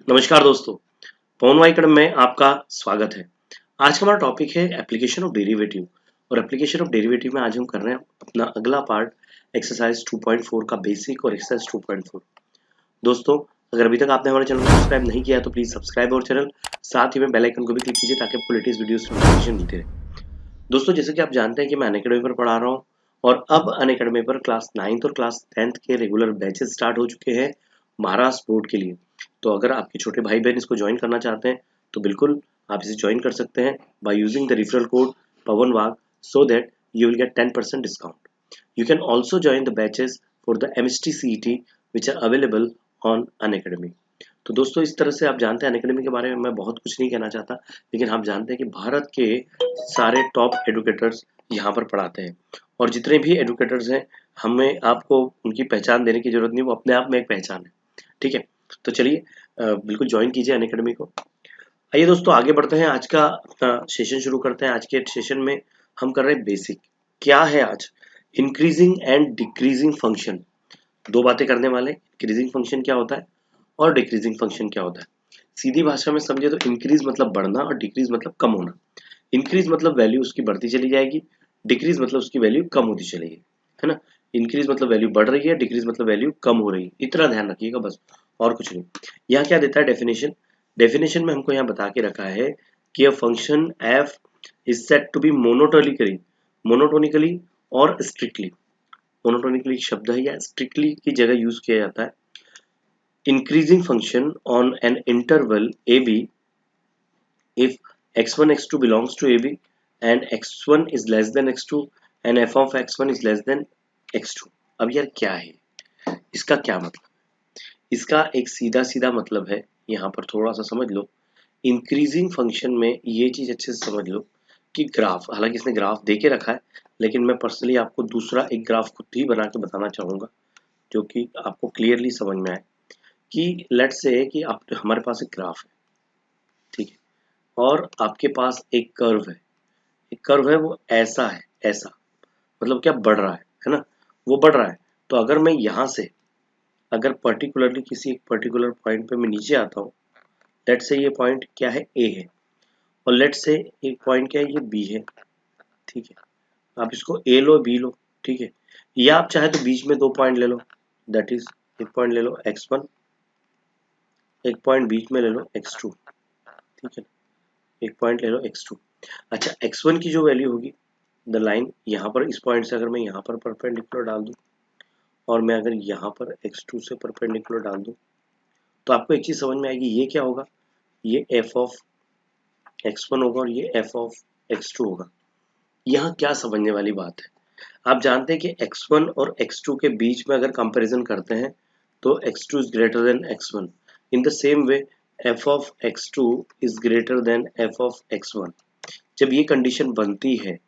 नमस्कार दोस्तों, पवन वाइकड़ में आपका स्वागत है। आज का हमारा टॉपिक है एप्लीकेशन ऑफ डेरिवेटिव और एप्लीकेशन ऑफ डेरिवेटिव में आज हम कर रहे हैं अपना अगला पार्ट एक्सरसाइज 2.4 का बेसिक और एक्सरसाइज 2.4। दोस्तों, अगर अभी तक आपने हमारे चैनल को सब्सक्राइब नहीं किया तो प्लीज सब्सक्राइब और चैनल साथ ही में बेल आइकन को भी क्लिक कीजिए ताकि आपको लेटेस्ट वीडियोस की नोटिफिकेशन मिलती रहे। दोस्तों, जैसे कि आप जानते हैं कि मैं अनअकैडमी पर पढ़ा रहा हूँ और अब अनअकैडमी पर क्लास 9th और क्लास 10th के रेगुलर बैचेस स्टार्ट हो चुके हैं महाराष्ट्र बोर्ड के लिए। तो अगर आपके छोटे भाई बहन इसको ज्वाइन करना चाहते हैं तो बिल्कुल आप इसे ज्वाइन कर सकते हैं by using the referral code Pawan Wagh so that you will get 10% discount. You can also join the batches for the MST CET which are available on Unacademy. तो दोस्तों, इस तरह से आप जानते हैं अनअकैडमी के बारे में मैं बहुत कुछ नहीं कहना चाहता, लेकिन आप जानते हैं कि भारत के सारे टॉप एडुकेटर्स यहाँ पर पढ़ाते हैं और जितने भी एडुकेटर्स हैं हमें आपको उनकी पहचान देने की जरूरत नहीं, वो अपने आप में एक पहचान है। ठीक है, तो चलिए बिल्कुल ज्वाइन कीजिए अनअकैडमी को। आइए दोस्तों, आगे बढ़ते हैं, आज का अपना सेशन शुरू करते हैं। आज के सेशन में हम कर रहे हैं बेसिक। क्या है आज? Increasing and decreasing function. दो बातें करने वाले। इंक्रीजिंग फंक्शन क्या होता है और डिक्रीजिंग फंक्शन क्या होता है। सीधी भाषा में समझे तो इंक्रीज मतलब बढ़ना और डिक्रीज मतलब कम होना। इंक्रीज मतलब वैल्यू उसकी बढ़ती चली जाएगी, डिक्रीज मतलब उसकी वैल्यू कम होती चलेगी, है ना। इंक्रीज मतलब वैल्यू बढ़ रही है, डिक्रीज मतलब वैल्यू कम हो रही है। इतना ध्यान रखिएगा बस, और कुछ नहीं। यहाँ क्या देता है डेफिनेशन। डेफिनेशन में हमको यहाँ बता के रखा है कि a function F is set to be monotonically और स्ट्रिक्टली। मोनोटोनिकली शब्द है या स्ट्रिक्टली की जगह यूज किया जाता है। Increasing function on an interval A b if x1 x2 belongs to AB and x1 is less than x2 and f of x1 is less than x2। अब यार क्या है इसका, क्या मतलब? इसका एक सीधा सीधा मतलब है, यहाँ पर थोड़ा सा समझ लो। इंक्रीजिंग फंक्शन में ये चीज अच्छे से समझ लो कि ग्राफ, हालांकि इसने ग्राफ दे के रखा है लेकिन मैं पर्सनली आपको दूसरा एक ग्राफ खुद ही बना के बताना चाहूंगा जो कि आपको क्लियरली समझ में आए। कि लेट्स से कि आप, हमारे पास एक ग्राफ है, ठीक है, और आपके पास एक कर्व है। एक कर्व है वो ऐसा है, ऐसा मतलब क्या, बढ़ रहा है ना, वो बढ़ रहा है। तो अगर मैं यहाँ से, अगर पर्टिकुलरली किसी एक पर्टिकुलर पॉइंट पे मैं नीचे आता हूँ, लेट से ये पॉइंट क्या है, ए है, और लेट से एक पॉइंट क्या है, ये बी है। ठीक है, आप इसको ए लो, बी लो, ठीक है, या आप चाहे तो बीच में दो पॉइंट ले लो, दैट इज एक पॉइंट ले लो x1, एक पॉइंट बीच में ले लो x2। ठीक है, एक पॉइंट ले लो x2। अच्छा, x1 की जो वैल्यू होगी, द लाइन यहाँ पर, इस पॉइंट से अगर मैं यहाँ पर परपेंडिकुलर डाल दूँ और मैं अगर यहाँ पर x2 से परपेंडिकुलर डाल दूँ तो आपको एक चीज समझ में आएगी। ये क्या होगा, ये f ऑफ x1 होगा और ये f ऑफ x2 होगा। यहाँ क्या समझने वाली बात है, आप जानते हैं कि x1 और x2 के बीच में अगर कंपैरिजन करते हैं तो x2 is greater than x1। In the same way f of x2 is greater than f of x1। जब ये कंडीशन बनती है,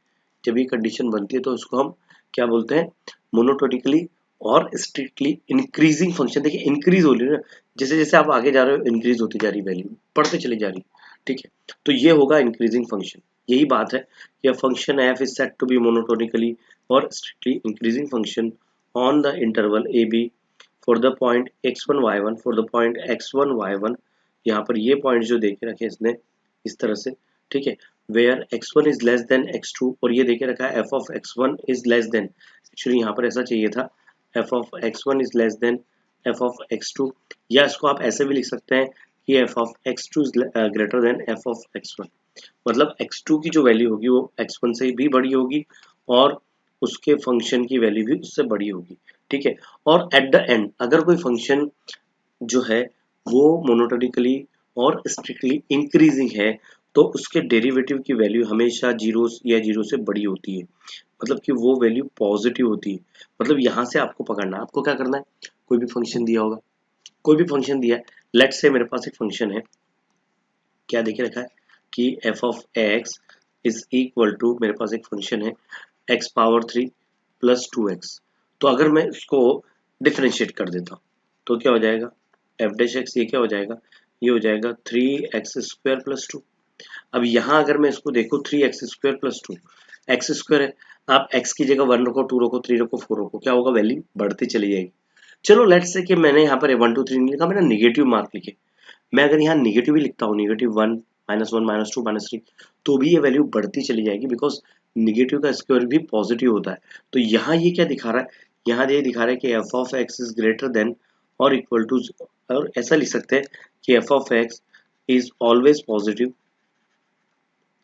जब ये कंडीशन बनती है तो उसको हम क्या बोलते हैं, मोनोटोनिकली और स्ट्रिक्टली इंक्रीजिंग फंक्शन। देखिए इंक्रीज हो रही है ना, जैसे जैसे आप आगे जा रहे हो इंक्रीज होती जा रही, वैल्यू बढ़ते चली जा रही। ठीक है, तो ये होगा इंक्रीजिंग फंक्शन। यही बात है कि function F is set to be monotonically और strictly increasing function on the interval A B for the point x1 y1, for the point x1 y1। यहाँ पर ये पॉइंट जो देखे रखे इसने इस तरह से, ठीक है, where x1 is less than x2, और ये देखे रखा है f of x1 is less than, actually यहाँ पर ऐसा चाहिए था, f of x1 is less than f of x2, या इसको आप ऐसे भी लिख सकते हैं कि f of x2 is greater than f of x1। मतलब x2 की जो वैल्यू होगी वो x1 से भी बड़ी होगी और उसके फंक्शन की वैल्यू भी उससे बड़ी होगी। ठीक है, और एट द एंड अगर कोई फंक्शन जो है वो मोनोटोनिकली और स्ट्रिक्टली इंक्रीजिंग है तो उसके डेरिवेटिव की वैल्यू हमेशा जीरो या जीरो से बड़ी होती है, मतलब कि वो वैल्यू पॉजिटिव होती है। मतलब यहाँ से आपको पकड़ना है, आपको क्या करना है, कोई भी फंक्शन दिया होगा, कोई भी फंक्शन दिया है, लेट्स से मेरे पास एक फंक्शन है, क्या देखे रखा है कि f of x is equal to, मेरे पास एक फंक्शन है x पावर 3 प्लस 2x। तो अगर मैं इसको डिफरेंशिएट कर देता हूँ तो क्या हो जाएगा, f डैश x, ये क्या हो जाएगा, ये हो जाएगा 3x स्क्वायर प्लस 2। अब यहाँ अगर मैं इसको देखूँ 3x square plus 2, x square है, आप x की जगह 1 रखो, 2 रखो, 3 रखो, 4 रखो, क्या होगा, वैल्यू बढ़ती चली जाएगी। चलो लेट्स से कि मैंने यहाँ पर 1 2 3 नहीं लिखा, मैंने नेगेटिव मार्क लिखे, मैं अगर यहाँ नेगेटिव भी लिखता हूँ, -1, -1, -2, -3, तो भी ये वैल्यू बढ़ती चली जाएगी, बिकॉज निगेटिव का स्क्वायर भी पॉजिटिव होता है। तो यहाँ ये क्या दिखा रहा है, यहाँ ये दिखा रहा है कि F of x is greater than और इक्वल टू, और ऐसा लिख सकते हैं कि F of x is always positive,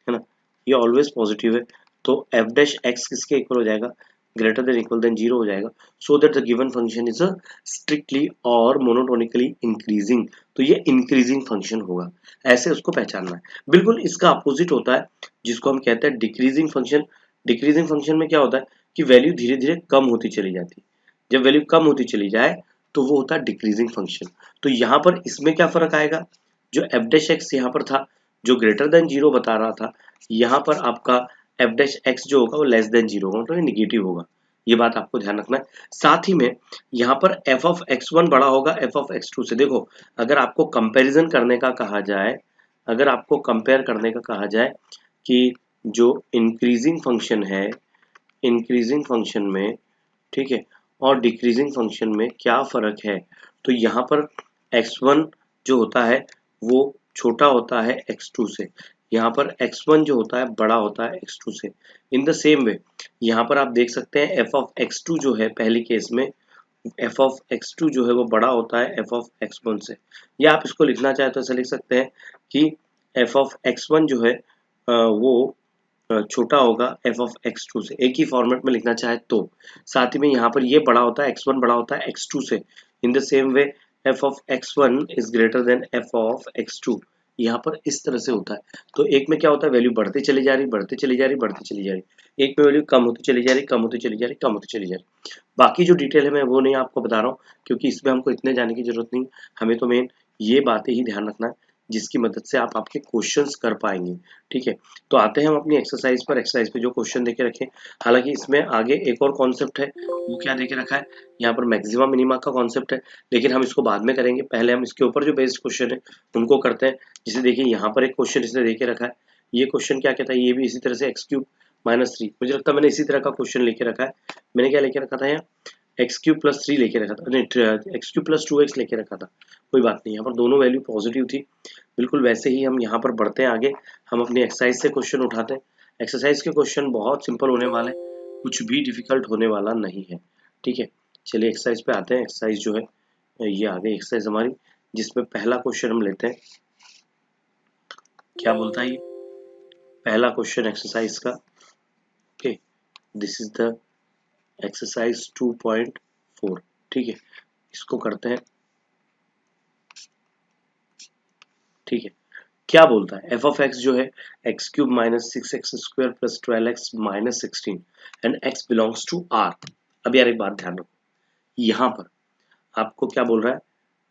है ना, ये ऑलवेज पॉजिटिव है। तो एफ डैश एक्स किसके इक्वल हो जाएगा, ग्रेटर देन इक्वल देन 0 हो जाएगा, सो that the given function is a strictly और मोनोटोनिकली इंक्रीजिंग। तो ये इंक्रीजिंग फंक्शन होगा, ऐसे उसको पहचानना है। बिल्कुल इसका अपोजिट होता है जिसको हम कहते हैं डिक्रीजिंग फंक्शन। डिक्रीजिंग फंक्शन में क्या होता है कि वैल्यू धीरे धीरे कम होती चली जाती है, जब वैल्यू कम होती चली जाए तो वो होता है डिक्रीजिंग फंक्शन। तो यहाँ पर इसमें क्या फर्क आएगा, जो एफ डैश एक्स यहाँ पर था जो ग्रेटर देन 0 बता रहा था, यहाँ पर आपका एफ डैश एक्स जो होगा वो लेस देन 0 होगा, मतलब निगेटिव होगा। ये बात आपको ध्यान रखना है। साथ ही में यहाँ पर एफ ऑफ x1 बड़ा होगा एफ ऑफ x2 से। देखो अगर आपको कंपैरिजन करने का कहा जाए, अगर आपको कंपेयर करने का कहा जाए कि जो इंक्रीजिंग फंक्शन है, इंक्रीजिंग फंक्शन में, ठीक है, और डिक्रीजिंग फंक्शन में क्या फर्क है, तो यहाँ पर x1 जो होता है वो छोटा होता है x2 से, यहाँ पर x1 जो होता है बड़ा होता है x2 से। इन द सेम वे यहाँ पर आप देख सकते हैं f ऑफ x2 जो है पहली केस में, f ऑफ x2 जो है वो बड़ा होता है f ऑफ x1 से। या आप इसको लिखना चाहे तो ऐसा लिख सकते हैं कि f ऑफ x1 जो है वो छोटा होगा f ऑफ x2 से, एक ही फॉर्मेट में लिखना चाहे तो। साथ ही में यहाँ पर ये बड़ा होता है x1 बड़ा होता है x2 से। In the same way f of x1 is greater than f of x2, यहाँ पर इस तरह से होता है। तो एक में क्या होता है वैल्यू बढ़ती चली जा रही, बढ़ती चली जा रही, बढ़ती चली जा रही, एक में वैल्यू कम होती चली जा रही, कम होती चली जा रही, कम होती चली जा रही। बाकी जो डिटेल है मैं वो नहीं आपको बता रहा हूँ, क्योंकि इसमें हमको इतने जाने की जरूरत नहीं, हमें तो मेन ये बातें ही ध्यान रखना है जिसकी मदद से आप आपके क्वेश्चंस कर पाएंगे। ठीक है, तो आते हैं हम अपनी एक्सरसाइज पर। एक्सरसाइज पे जो क्वेश्चन देके रखे, हालांकि इसमें आगे एक और कॉन्सेप्ट है, वो क्या देके रखा है, यहाँ पर मैक्सिमम मिनिमा का कॉन्सेप्ट है, लेकिन हम इसको बाद में करेंगे। पहले हम इसके ऊपर जो बेस्ड क्वेश्चन है उनको करते हैं। जिसे देखिए यहाँ पर एक क्वेश्चन इसने देके रखा है, ये क्वेश्चन क्या कहता है, ये भी इसी तरह से x³ - 3, मुझे लगता है मैंने इसी तरह का क्वेश्चन लेके रखा है। मैंने क्या लेके रखा था यहाँ, x³ + 3 लेके रखा था, नहीं x³ + 2x लेके रखा था। कोई बात नहीं, यहाँ पर दोनों वैल्यू पॉजिटिव थी। बिल्कुल वैसे ही हम यहाँ पर बढ़ते हैं आगे, हम अपनी एक्सरसाइज से क्वेश्चन उठाते हैं। एक्सरसाइज के क्वेश्चन बहुत सिंपल होने वाले, कुछ भी डिफिकल्ट होने वाला नहीं है। ठीक है, चलिए एक्सरसाइज पे आते हैं। एक्सरसाइज जो है ये आ गई एक्सरसाइज हमारी, जिसमें पहला क्वेश्चन हम लेते हैं। क्या बोलता है ये पहला क्वेश्चन एक्सरसाइज का, okay, this is the exercise 2.4। ठीक है, इसको करते हैं। ठीक है, क्या बोलता है, एफ ऑफ एक्स जो है x³ - 6x² + 12x - 16 and x belongs to R। अब यार एक बात ध्यान रखो, यहाँ पर आपको क्या बोल रहा है,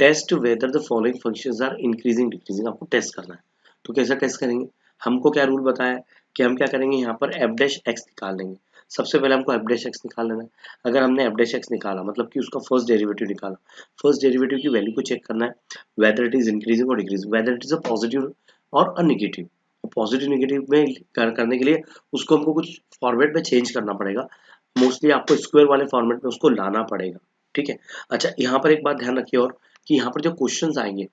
test whether the following functions are increasing decreasing. आपको टेस्ट करना है, तो कैसा टेस्ट करेंगे, हमको क्या रूल बताया है कि हम क्या करेंगे, यहाँ पर एफ डैश एक्स निकाल लेंगे। सबसे पहले हमको एफ डैश एक्स निकाल लेना है। अगर हमने एफ डैश एक्स निकाला मतलब कि उसका फर्स्ट डेरिवेटिव निकाला, फर्स्ट डेरिवेटिव की वैल्यू को चेक करना है वेदर इट इज इंक्रीजिंग और decreasing, whether it is a positive और अ नेगेटिव। पॉजिटिव नेगेटिव में करने के लिए उसको हमको कुछ फॉर्मेट में चेंज करना पड़ेगा, मोस्टली आपको स्क्वायर वाले फॉर्मेट में उसको लाना पड़ेगा। ठीक है, अच्छा यहाँ पर एक बात ध्यान रखिए और, कि यहाँ पर जो क्वेश्चंस आएंगे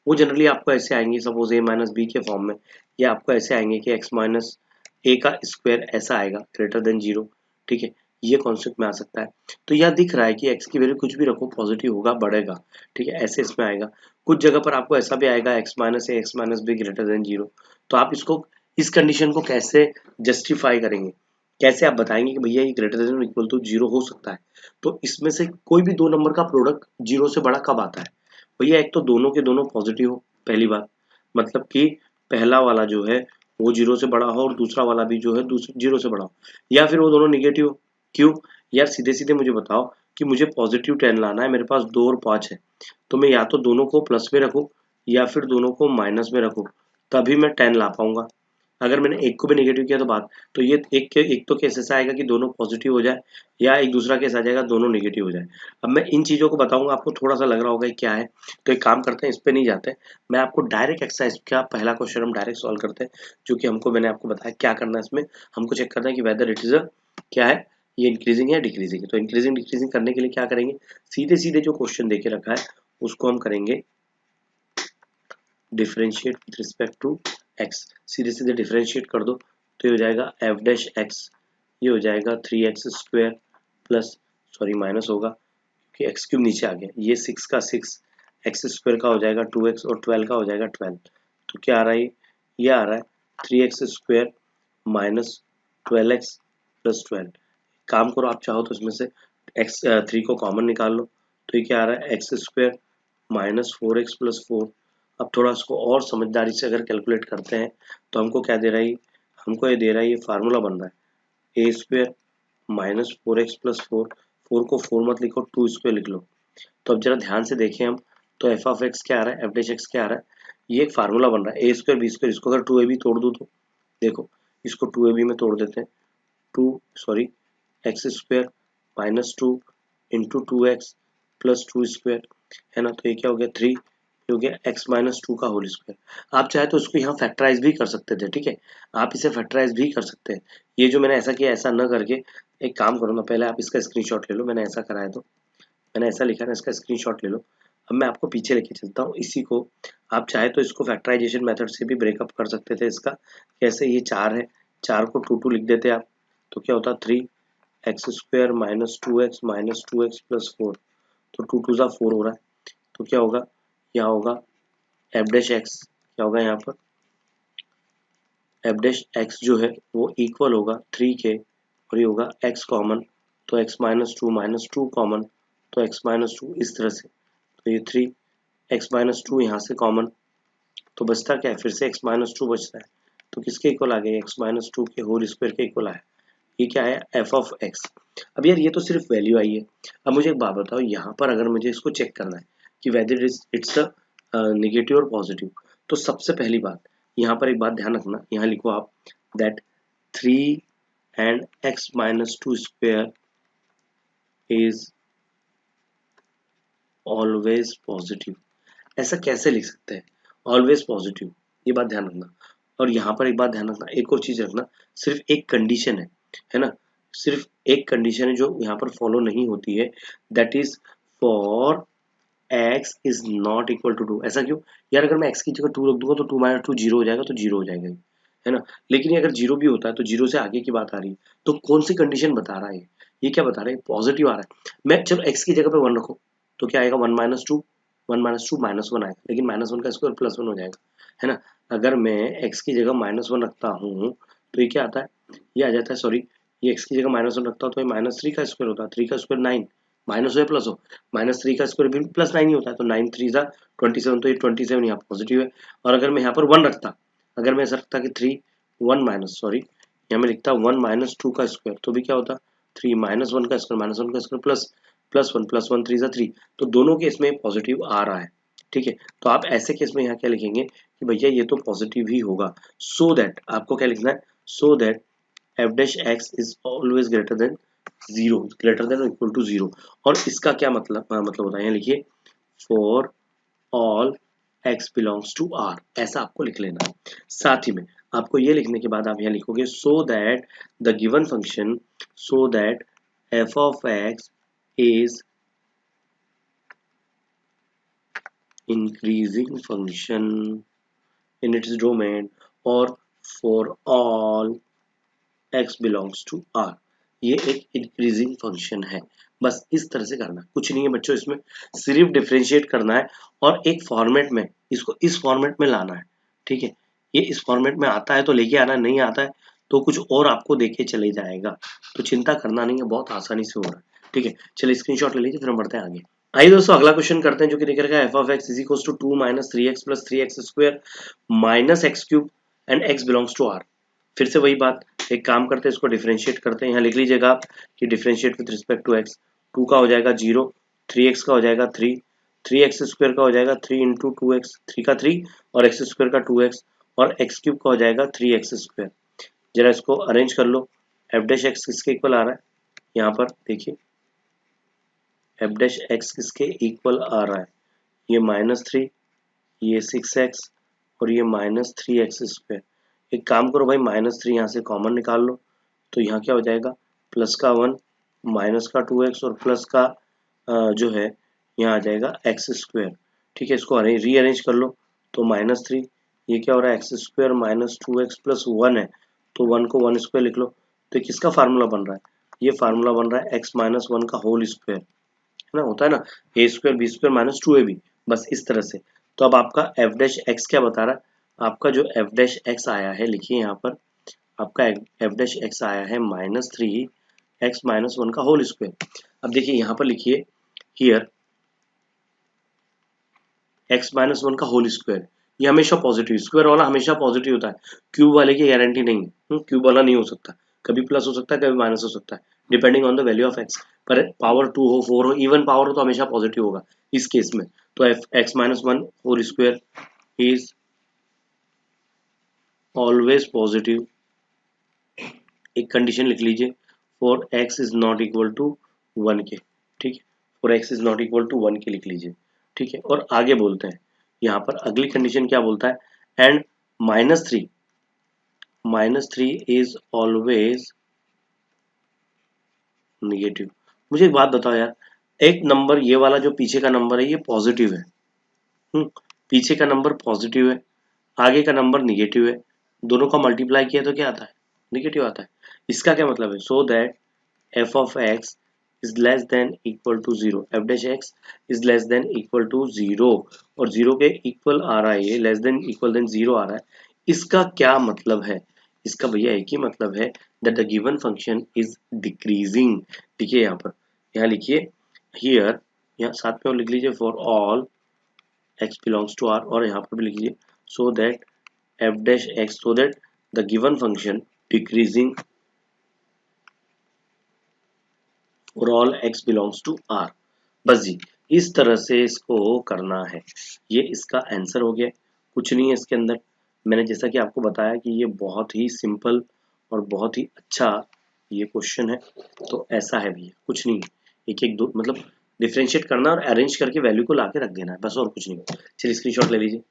वो जनरली आपको ऐसे आएंगे, सपोज a - b के फॉर्म में, या आपको ऐसे आएंगे कि x - a का स्क्वायर ऐसा आएगा ग्रेटर देन 0। ठीक है, ये कॉन्सेप्ट में आ सकता है। तो यह दिख रहा है कि x की वैल्यू कुछ भी रखो पॉजिटिव होगा, बढ़ेगा। ठीक है, ऐसे इसमें आएगा। कुछ जगह पर आपको ऐसा भी आएगा x - a x - b greater than 0। तो आप इसको, इस कंडीशन को कैसे जस्टिफाई करेंगे, कैसे आप बताएंगे कि भैया ये ग्रेटर देन इक्वल टू 0 हो सकता है। तो इसमें से कोई भी दो नंबर का प्रोडक्ट 0 से बड़ा कब आता है, भैया एक तो दोनों के दोनों पॉजिटिव हो, पहली बात, मतलब कि पहला वाला जो है वो 0 से बड़ा हो और दूसरा वाला भी जो है 0 से बड़ा हो, या फिर वो दोनों निगेटिव हो। क्यों यार, सीधे सीधे मुझे बताओ कि मुझे पॉजिटिव 10 लाना है, मेरे पास 2 और 5 है, तो मैं या तो दोनों को प्लस में रखूं या फिर दोनों को माइनस में रखूं, तभी मैं 10 ला पाऊंगा। अगर मैंने एक को भी नेगेटिव किया तो बात, तो ये एक तो केस ऐसा आएगा कि दोनों पॉजिटिव हो जाए, या एक दूसरा केस आ जाएगा दोनों नेगेटिव हो जाए। अब मैं इन चीज़ों को बताऊंगा, आपको थोड़ा सा लग रहा होगा कि क्या है, तो एक काम करते हैं, इस पे नहीं जाते, मैं आपको डायरेक्ट एक्सरसाइज का पहला क्वेश्चन हम डायरेक्ट सॉल्व करते हैं, जो कि हमको, मैंने आपको बताया क्या करना है इसमें। हमको चेक करना है कि वेदर इट इज अ क्या है, ये इंक्रीजिंग है डिक्रीजिंग है। तो इंक्रीजिंग डिक्रीजिंग करने के लिए क्या करेंगे, सीधे सीधे जो क्वेश्चन देके रखा है उसको हम करेंगे differentiate with respect to x, सीधे सीधे डिफरेंशिएट कर दो तो ये हो जाएगा एफ डैश एक्स, ये हो जाएगा 3x² प्लस, सॉरी माइनस होगा कि एक्स क्यूब नीचे आ गया, ये 6 का 6, x² का हो जाएगा 2x और 12 का हो जाएगा 12, तो क्या आ रहा है, ये आ रहा है 3x² माइनस 12x प्लस 12। काम करो, आप चाहो तो इसमें से x3 को कॉमन निकाल लो, तो ये क्या आ रहा है x² माइनस 4x प्लस 4। अब थोड़ा इसको और समझदारी से अगर कैलकुलेट करते हैं तो हमको क्या दे रहा है, हमको ये दे रहा है, ये फार्मूला बन रहा है a² माइनस 4x प्लस 4, 4 को 4 मत लिखो 2² लिख लो। तो अब जरा ध्यान से देखें हम, तो एफ ऑफ एक्स क्या आ रहा है, एफ डैश एक्स क्या आ रहा है, ये एक फार्मूला बन रहा है a² b², इसको अगर 2ab तोड़ दूँ तो देखो, इसको 2ab में तोड़ देते हैं, x² minus 2 into 2x plus 2² है ना, तो ये क्या हो गया 3, ये हो गया x माइनस 2 का होल स्क्वायर। आप चाहे तो इसको यहाँ फैक्टराइज भी कर सकते थे, ठीक है, आप इसे फैक्टराइज भी कर सकते हैं। ये जो मैंने ऐसा किया, ऐसा न करके एक काम करो ना, पहले आप इसका स्क्रीनशॉट ले लो, मैंने ऐसा करा है तो मैंने ऐसा लिखा है, इसका स्क्रीनशॉट ले लो। अब मैं आपको पीछे लेके चलता हूँ इसी को, आप चाहे तो इसको फैक्टराइजेशन मेथड से भी ब्रेकअप कर सकते थे इसका, कैसे, ये 4 है, 4 को 2 लिख देते आप, तो क्या होता 3x² माइनस 2x प्लस 4, तो 2 2 4 हो रहा है, तो क्या होगा, यहाँ होगा एफ डैश एक्स, क्या होगा यहाँ पर एफ डैश एक्स जो है वो इक्वल होगा 3 के, और ये होगा x कॉमन, तो x माइनस टू कॉमन, तो x माइनस 2 इस तरह से, तो ये 3x माइनस 2 यहाँ से कॉमन, तो बचता क्या है, फिर से x माइनस 2 बचता है, तो किसके इक्वल आ गया, x माइनस 2 के होल स्क्वायर के इक्वल आया, ये क्या है एफ ऑफ एक्स। अब यार ये तो सिर्फ वैल्यू आई है, अब मुझे एक बात बताओ, यहाँ पर अगर मुझे इसको चेक करना है कि वेदर इट्स अ नेगेटिव और पॉजिटिव, तो सबसे पहली बात यहाँ पर एक बात ध्यान रखना, यहाँ लिखो आप that 3 and x minus 2 square is always positive. ऐसा कैसे लिख सकते हैं, ऑलवेज पॉजिटिव, ये बात ध्यान रखना। और यहाँ पर एक बात ध्यान रखना, एक और चीज रखना, सिर्फ एक कंडीशन है ना, सिर्फ एक कंडीशन है जो यहाँ पर फॉलो नहीं होती है, that is for x is not equal to 2। ऐसा क्यों यार, अगर मैं x की जगह 2 रख दूंगा तो 2 माइनस 2 जीरो हो जाएगा, तो जीरो हो जाएगा है ना, लेकिन ये अगर जीरो भी होता है तो जीरो से आगे की बात आ रही है, तो कौन सी कंडीशन बता रहा है, ये क्या बता रहा है, पॉजिटिव आ रहा है। मैं चलो x की जगह पे 1 रखो, तो क्या आएगा 1 माइनस 1 आएगा, लेकिन -1 का स्क्वायर +1 हो जाएगा, है ना। अगर मैं x की जगह -1 रखता हूँ तो ये क्या आता है, ये आ जाता है, सॉरी, ये x की जगह -1 रखता हूँ तो ये -3 का स्क्वायर होता है, 3 का स्क्वायर 9, माइनस हो या प्लस हो, -3 का स्क्वायर भी +9 ही होता है, तो 9 3 जा 27, तो ये 27 यहाँ पॉजिटिव है। और अगर मैं यहाँ पर 1 रखता, अगर मैं ऐसा रखता कि 3 1 माइनस, सॉरी यहाँ मैं लिखता 1 माइनस 2 का स्क्वायर, तो भी क्या होता 3 -1 का स्क्वायर, -1 का स्क्वायर प्लस 1 3 जा 3, तो दोनों केस में पॉजिटिव आ रहा है, ठीक है। तो आप ऐसे केस में यहाँ क्या लिखेंगे कि भैया ये तो पॉजिटिव ही होगा, सो दैट आपको क्या लिखना है, so that f dash x is always greater than 0, greater than equal to 0। और इसका क्या मतलब मतलब होता है, यहाँ लिखिए for all x belongs to r, ऐसा आपको लिख लेना है। साथ ही में आपको ये लिखने के बाद आप यहाँ लिखोगे so that the given function, so that f of x is increasing function in its domain और for all x belongs to r, ये एक इंक्रीजिंग फंक्शन है। बस इस तरह से करना, कुछ नहीं है बच्चों, इसमें सिर्फ डिफरेंशिएट करना है और एक फॉर्मेट में इसको इस फॉर्मेट में लाना है, ठीक है। ये इस फॉर्मेट में आता है तो लेके आना, नहीं आता है तो कुछ और आपको देके चले जाएगा, तो चिंता करना नहीं है, बहुत आसानी से हो रहा है, ठीक है। चलिए स्क्रीनशॉट ले लीजिए, फिर हम बढ़ते हैं आगे। आइए दोस्तों अगला क्वेश्चन करते हैं, जो कि देख रखा है f of x is equal to 2 minus 3x plus 3x square minus x cube and x belongs to r। फिर से वही बात, एक काम करते हैं, इसको डिफरेंशिएट करते हैं। यहाँ लिख लीजिएगा आप कि differentiate with respect to x, 2 का हो जाएगा 0, 3x का हो जाएगा 3, 3x स्क्वायर का हो जाएगा 3 इंटू 2x, 3 का 3 और x स्क्वायर का 2x, और x क्यूब का हो जाएगा 3x स्क्वायर। जरा इसको अरेंज कर लो, एफ डैश एक्स किसके इक्वल आ रहा है, यहाँ पर देखिए एफ डैश एक्स किसके इक्वल आ रहा है, ये -3, ये 6x और ये -3x स्क्वायर। एक काम करो भाई, -3 यहाँ से कॉमन निकाल लो, तो यहाँ क्या हो जाएगा प्लस का 1 माइनस का 2x और प्लस का जो है यहाँ आ जाएगा x स्क्वायर, ठीक है। इसको रीअरेंज कर लो, तो -3, ये क्या हो रहा है x square minus 2x plus 1 है, तो 1 को 1 स्क्वायर लिख लो। तो किसका फार्मूला बन रहा है, ये फार्मूला बन रहा है x माइनस 1 का होल स्क्वायर, है ना, होता है ना A square B square minus 2ab, बस इस तरह से। तो अब आपका एफ डैश एक्स क्या बता रहा है, आपका जो एफ डैश एक्स आया है, लिखिए यहाँ पर आपका एफ डैश एक्स आया है -3 x माइनस 1 का होल स्क्वायर। अब देखिए यहाँ पर लिखिए हियर x माइनस 1 का होल स्क्वायर, ये हमेशा पॉजिटिव, स्क्वायर वाला हमेशा पॉजिटिव होता है, क्यूब वाले की गारंटी नहीं है, क्यूब वाला नहीं हो सकता, कभी प्लस हो सकता है कभी माइनस हो सकता है, depending on the value of x। पर पावर 2 हो 4 हो इवन पावर हो तो हमेशा पॉजिटिव होगा इस केस में। तो x minus 1 whole square is always positive. एक कंडीशन लिख लीजिए for x is not equal to 1 के, ठीक है, for x is not equal to 1 के लिख लीजिए, ठीक है। और आगे बोलते हैं, यहाँ पर अगली कंडीशन क्या बोलता है, एंड -3 इज ऑलवेज निगेटिव। मुझे एक बात बताओ यार, एक नंबर ये वाला जो पीछे का नंबर है ये पॉजिटिव है, पीछे का नंबर पॉजिटिव है, आगे का नंबर निगेटिव है, दोनों का मल्टीप्लाई किया तो क्या आता है, निगेटिव आता है। इसका क्या मतलब है, so that f of x is less than equal to 0, f dash x is less than equal to 0, और 0 के इक्वल आ रहा है, ये लेस देन इक्वल देन 0 आ रहा है। इसका क्या मतलब है, इसका भैया एक ही मतलब है that the given function is decreasing। लिखिए यहाँ पर, यहाँ लिखिए here, यहाँ साथ में और लिख लीजिए for all x belongs to r, और यहाँ पर भी लिख लीजिए so that f dash x, so that the given function decreasing for all x belongs to r। बस जी, इस तरह से इसको करना है। ये इसका आंसर हो गया, कुछ नहीं है इसके अंदर। मैंने जैसा कि आपको बताया कि ये बहुत ही सिंपल और बहुत ही अच्छा ये क्वेश्चन है, तो ऐसा है भैया, कुछ नहीं है, एक एक दो मतलब डिफरेंशिएट करना और अरेंज करके वैल्यू को लाके रख देना है, बस और कुछ नहीं। चलिए स्क्रीनशॉट ले लीजिए।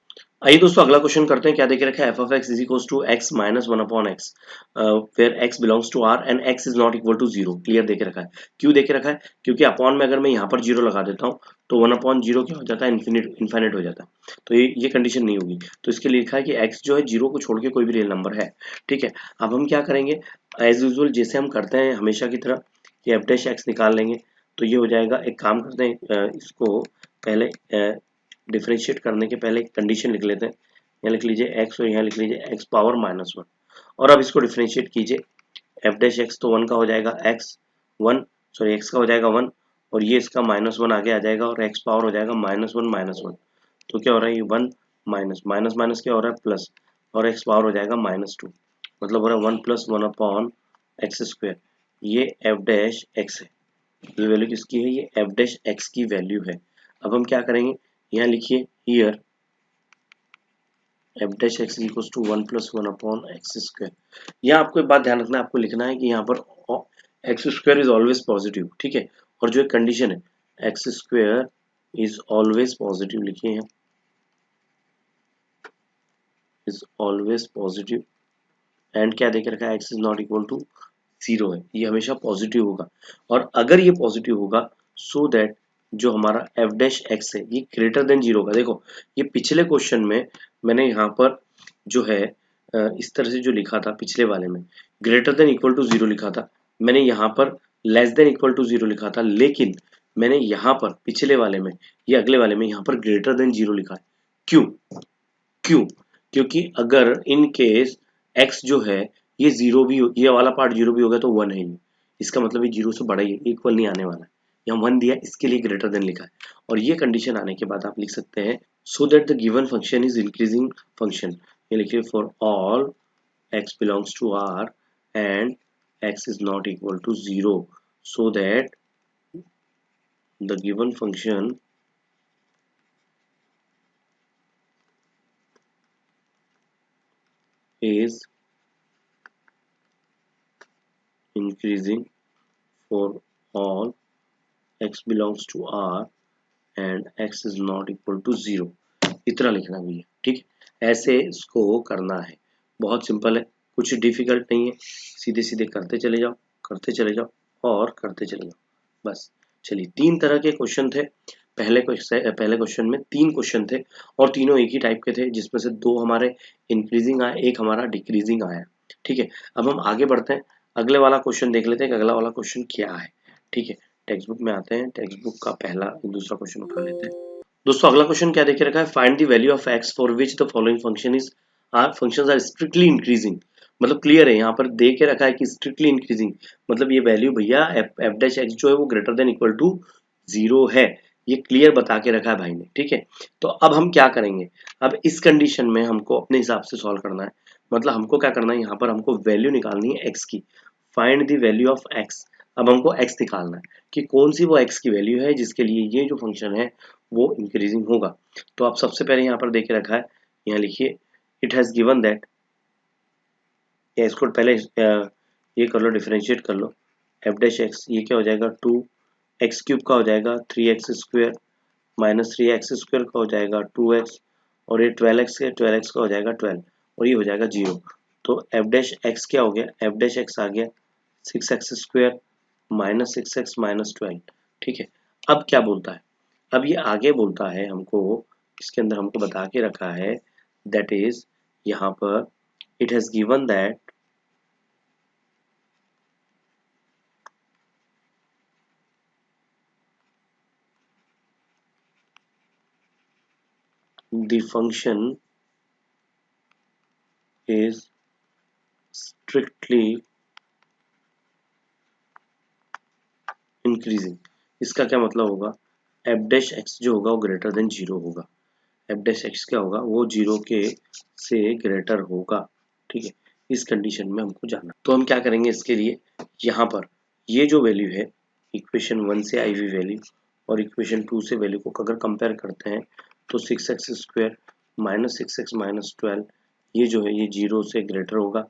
आइए दोस्तों अगला क्वेश्चन करते हैं। क्या देखे रखा है, f of x is equal to x minus 1 upon x where x belongs to R and x is not equal to 0। Clear देखे रखा है, क्यों देखे रखा है, क्योंकि अपॉन में अगर मैं यहाँ पर 0 लगा देता हूँ तो 1 अपॉन 0 क्या हो जाता है, इन्फिनिट हो जाता है, तो ये कंडीशन नहीं होगी। तो इसके लिए लिखा है कि x जो है 0 को छोड़ के कोई भी रियल नंबर है, ठीक है। अब हम क्या करेंगे, एज यूजुअल जैसे हम करते हैं हमेशा की तरह कि एफ डैश एक्स निकाल लेंगे। तो ये हो जाएगा, एक काम करते हैं इसको पहले डिफरेंशिएट करने के पहले एक कंडीशन लिख लेते हैं। यहाँ लिख लीजिए x और यहाँ लिख लीजिए x पावर -1, और अब इसको डिफरेंशिएट कीजिए, एफ डैश एक्स तो 1 का हो जाएगा x का हो जाएगा 1, और ये इसका -1 आगे आ जाएगा और x पावर हो जाएगा -1, तो क्या हो रहा है, ये 1 माइनस माइनस माइनस क्या हो रहा है प्लस, और x पावर हो जाएगा -2, मतलब हो रहा है 1 + 1 अपॉन एक्स स्क्वायर। ये एफ डैश एक्स है, ये वैल्यू किसकी है, ये एफ डैश एक्स की वैल्यू है। अब हम क्या करेंगे, यहाँ लिखिए here f dash x equals to 1 + 1 upon x square. यहाँ आपको एक बात ध्यान रखना है, आपको लिखना है कि यहाँ पर x square is always positive, ठीक है। और जो एक कंडीशन है x square is always positive, लिखिए यहाँ इज ऑलवेज पॉजिटिव, एंड क्या देख रखा है, x is not equal to 0 है, ये हमेशा पॉजिटिव होगा। और अगर ये पॉजिटिव होगा सो दैट जो हमारा एफ डैश एक्स है ये ग्रेटर देन 0 होगा। देखो ये पिछले क्वेश्चन में मैंने यहाँ पर जो है इस तरह से जो लिखा था, पिछले वाले में ग्रेटर देन इक्वल टू 0 लिखा था, मैंने यहाँ पर लेस देन इक्वल टू 0 लिखा था, लेकिन मैंने यहाँ पर पिछले वाले में, ये अगले वाले में यहाँ पर ग्रेटर देन 0 लिखा है। क्यों क्यों क्योंकि अगर इन केस x जो है ये 0 भी, ये वाला पार्ट 0 भी हो गया तो 1 है ये, इसका मतलब ये 0 से बड़ा ही है, इक्वल नहीं आने वाला है। यहाँ 1 दिया, इसके लिए ग्रेटर देन लिखा है, और ये कंडीशन आने के बाद आप लिख सकते हैं so that the given function is increasing function. ये लिखिए for all x belongs to r and x is not equal to 0, so that the given function is increasing for all x belongs to r and x is not equal to 0। इतना लिखना भैया, ठीक है, ऐसे इसको करना है, बहुत सिंपल है, कुछ डिफिकल्ट नहीं है, सीधे सीधे करते चले जाओ, करते चले जाओ और करते चले जाओ, बस। चलिए 3 तरह के क्वेश्चन थे, पहले क्वेश्चन में 3 क्वेश्चन थे और तीनों एक ही टाइप के थे, जिसमें से 2 हमारे इंक्रीजिंग आए, एक हमारा डिक्रीजिंग आया। ठीक है, अब हम आगे बढ़ते हैं, अगले वाला क्वेश्चन देख लेते हैं कि अगला वाला क्वेश्चन क्या है। ठीक है, टेक्स्ट बुक में आते हैं, टेक्स्ट बुक का दूसरा क्वेश्चन उठा लेते हैं। दोस्तों अगला क्वेश्चन क्या देखे रखा है, find the value of x for which the following functions are strictly increasing. मतलब क्लियर है, यहाँ पर दे के रखा है कि स्ट्रिक्टली इंक्रीजिंग, मतलब ये वैल्यू भैया एफ डैश एक्स जो है वो ग्रेटर देन इक्वल टू 0 है, ये क्लियर बता के रखा है भाई ने। ठीक है, तो अब हम क्या करेंगे, अब इस कंडीशन में हमको अपने हिसाब से सॉल्व करना है। मतलब हमको क्या करना है, यहाँ पर हमको वैल्यू निकालनी है एक्स की, find the value of x. अब हमको एक्स निकालना है कि कौन सी वो एक्स की वैल्यू है जिसके लिए ये जो फंक्शन है वो इंक्रीजिंग होगा। तो आप सबसे पहले यहाँ पर देखे रखा है, यहाँ लिखिए इट हैज गिवन दैट, या इसको पहले ये कर लो, डिफरेंशिएट कर लो, एफ डैश एक्स ये क्या हो जाएगा, 2x³ का हो जाएगा 3x² माइनस 3x² का हो जाएगा 2x, और ये 12x है, 12x का हो जाएगा 12, और ये हो जाएगा 0। तो एफ डैश एक्स क्या हो गया, एफ डैश एक्स आ गया 6x² माइनस 6x माइनस 12। ठीक है, अब क्या बोलता है, अब ये आगे बोलता है हमको, इसके अंदर हमको बता के रखा है, दैट इज यहाँ पर it has given that the function is strictly increasing। इसका क्या मतलब होगा, एफ डैश एक्स जो होगा वो ग्रेटर देन 0 होगा, एफ डैश एक्स क्या होगा, वो 0 के से ग्रेटर होगा। ठीक है, इस कंडीशन में हमको जाना, तो हम क्या करेंगे इसके लिए, यहाँ पर ये जो वैल्यू है इक्वेशन 1 से आई हुई वैल्यू और इक्वेशन 2 से वैल्यू को अगर कंपेयर करते हैं तो 6x² माइनस 6x माइनस 12 ये जो है ये 0 से ग्रेटर होगा।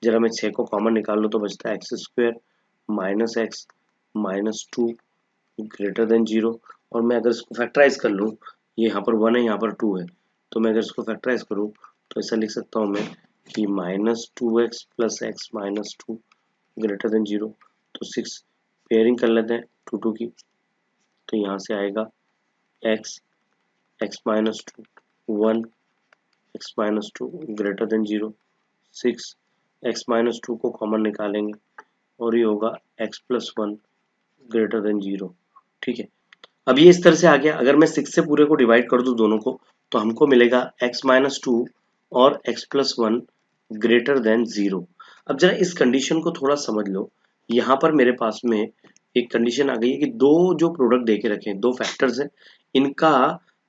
जरा मैं 6 को कॉमन निकाल लो तो बचता है x² minus x minus 2 greater than 0। और मैं अगर इसको फैक्टराइज कर लूँ, ये यहाँ पर 1 है यहाँ पर 2 है, तो मैं अगर इसको फैक्टराइज करूँ तो ऐसा लिख सकता हूँ मैं कि minus 2x plus x minus 2 greater than 0। तो 6 पेयरिंग कर लेते हैं 2 की, तो यहाँ से आएगा x x minus 2 1 x minus 2 greater than 0, 6 x minus 2 को कॉमन निकालेंगे और ये होगा x प्लस 1 ग्रेटर देन 0। ठीक है, अब ये इस तरह से आ गया, अगर मैं 6 से पूरे को डिवाइड कर दूं दोनों को तो हमको मिलेगा x माइनस 2 और x प्लस 1 ग्रेटर देन 0। अब जरा इस कंडीशन को थोड़ा समझ लो, यहाँ पर मेरे पास में एक कंडीशन आ गई है कि दो जो प्रोडक्ट दे के रखे हैं, दो फैक्टर्स हैं, इनका